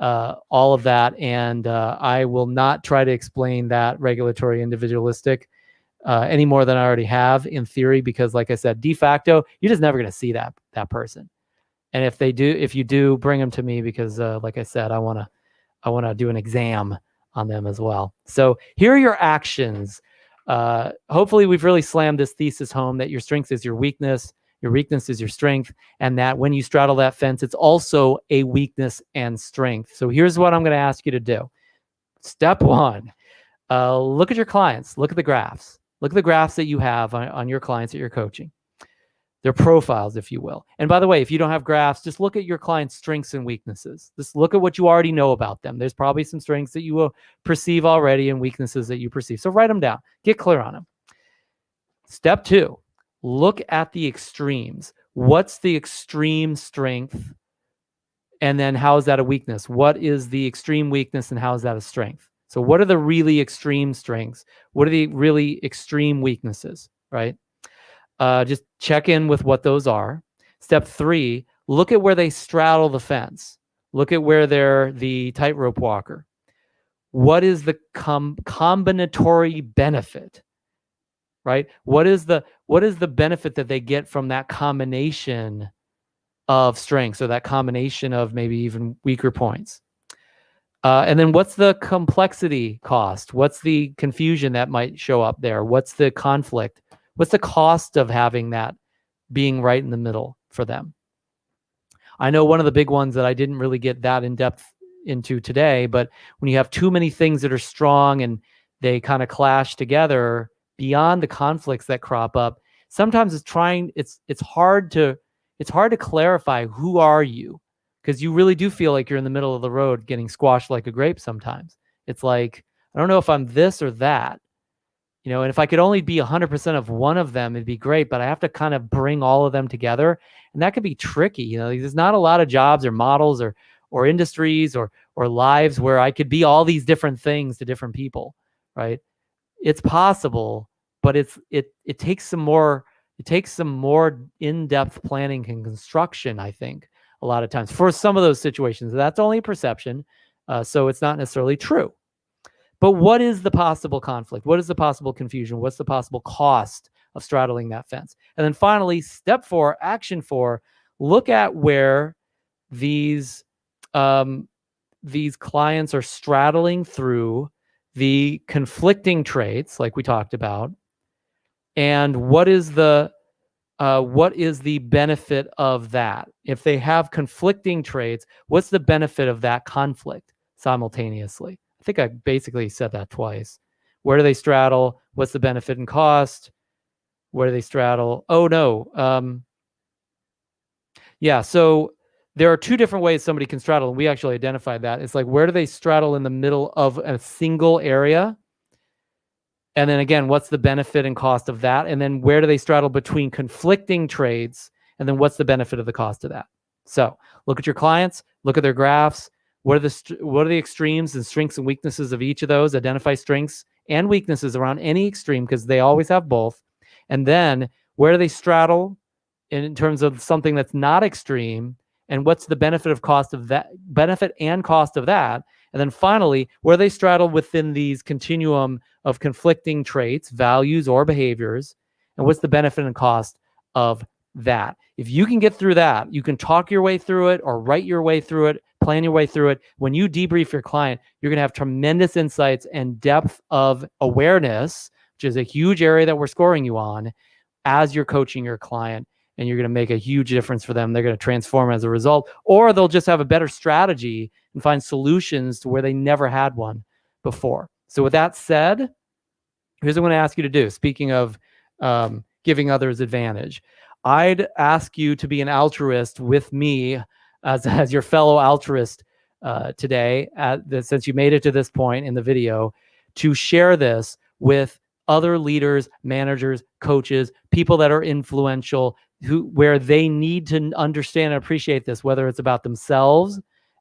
all of that. And I will not try to explain that regulatory individualistic any more than I already have in theory, because like I said, de facto, you're just never going to see that person. And if you do, bring them to me, because like I said, I want to do an exam on them as well. So here are your actions. Hopefully we've really slammed this thesis home that your strength is your weakness is your strength, and that when you straddle that fence, it's also a weakness and strength. So here's what I'm going to ask you to do. Step 1, look at your clients, look at the graphs. Look at the graphs that you have on your clients that you're coaching. Their profiles, if you will. And by the way, if you don't have graphs, just look at your clients' strengths and weaknesses. Just look at what you already know about them. There's probably some strengths that you will perceive already and weaknesses that you perceive. So write them down. Get clear on them. Step 2, look at the extremes. What's the extreme strength? And then how is that a weakness? What is the extreme weakness and how is that a strength? So what are the really extreme strengths? What are the really extreme weaknesses, right? Just check in with what those are. Step 3, look at where they straddle the fence. Look at where they're the tightrope walker. What is the combinatory benefit, right? What is the benefit that they get from that combination of strengths, or that combination of maybe even weaker points? And then what's the complexity cost? What's the confusion that might show up there? What's the conflict? What's the cost of having that being right in the middle for them? I know one of the big ones that I didn't really get that in depth into today, but when you have too many things that are strong and they kind of clash together beyond the conflicts that crop up, sometimes it's hard to clarify who are you, because you really do feel like you're in the middle of the road getting squashed like a grape sometimes. It's like, I don't know if I'm this or that. And if I could only be 100% of one of them, it'd be great, but I have to kind of bring all of them together. And that could be tricky. There's not a lot of jobs or models or industries or lives where I could be all these different things to different people, right? It's possible, but it takes some more in-depth planning and construction, I think, a lot of times for some of those situations. That's only a perception, so it's not necessarily true. But what is the possible conflict? What is the possible confusion? What's the possible cost of straddling that fence? And then finally, step 4, action 4, look at where these clients are straddling through the conflicting traits, like we talked about, and what is the benefit of that? If they have conflicting traits, what's the benefit of that conflict simultaneously? I think I basically said that twice. Where do they straddle? What's the benefit and cost? Where do they straddle? Oh, no. Yeah, so there are 2 different ways somebody can straddle, and we actually identified that. It's like, where do they straddle in the middle of a single area? And then again, what's the benefit and cost of that? And then where do they straddle between conflicting traits? And then what's the benefit of the cost of that? So look at your clients, look at their graphs. What are the extremes and strengths and weaknesses of each of those? Identify strengths and weaknesses around any extreme, because they always have both. And then where do they straddle in terms of something that's not extreme? And what's the benefit and cost of that? And then finally, where they straddle within these continuum of conflicting traits, values, or behaviors, and what's the benefit and cost of that? If you can get through that, you can talk your way through it or write your way through it, plan your way through it. When you debrief your client, you're going to have tremendous insights and depth of awareness, which is a huge area that we're scoring you on as you're coaching your client. And you're going to make a huge difference for them. They're going to transform as a result, or they'll just have a better strategy and find solutions to where they never had one before. So with that said, here's what I'm going to ask you to do. Speaking of giving others advantage, I'd ask you to be an altruist with me as your fellow altruist today, since you made it to this point in the video, to share this with other leaders, managers, coaches, people that are influential, where they need to understand and appreciate this, whether it's about themselves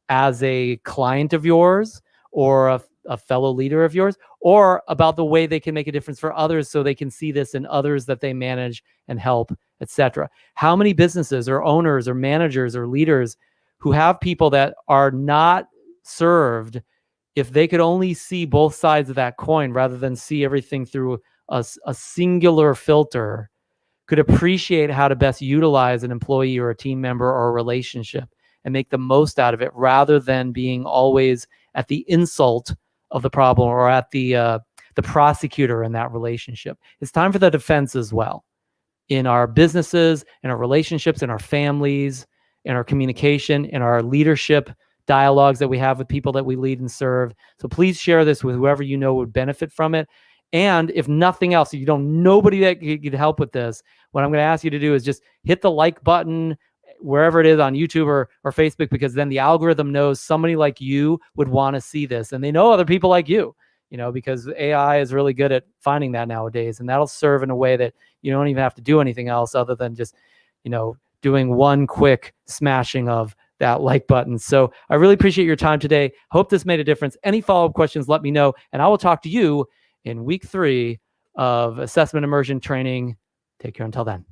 as a client of yours or a fellow leader of yours, or about the way they can make a difference for others so they can see this in others that they manage and help, etc. How many businesses or owners or managers or leaders who have people that are not served, if they could only see both sides of that coin rather than see everything through a singular filter, could appreciate how to best utilize an employee or a team member or a relationship and make the most out of it, rather than being always at the insult of the problem or at the prosecutor in that relationship. It's time for the defense as well, in our businesses, in our relationships, in our families, in our communication, in our leadership dialogues that we have with people that we lead and serve. So please share this with whoever you know would benefit from it. And if nothing else, if you don't, nobody that could help with this, what I'm going to ask you to do is just hit the like button wherever it is on YouTube or Facebook, because then the algorithm knows somebody like you would want to see this, and they know other people like you, because AI is really good at finding that nowadays, and that'll serve in a way that you don't even have to do anything else other than just, doing one quick smashing of that like button. So I really appreciate your time today. Hope this made a difference. Any follow-up questions, let me know, and I will talk to you in week 3 of Assessment Immersion Training. Take care until then.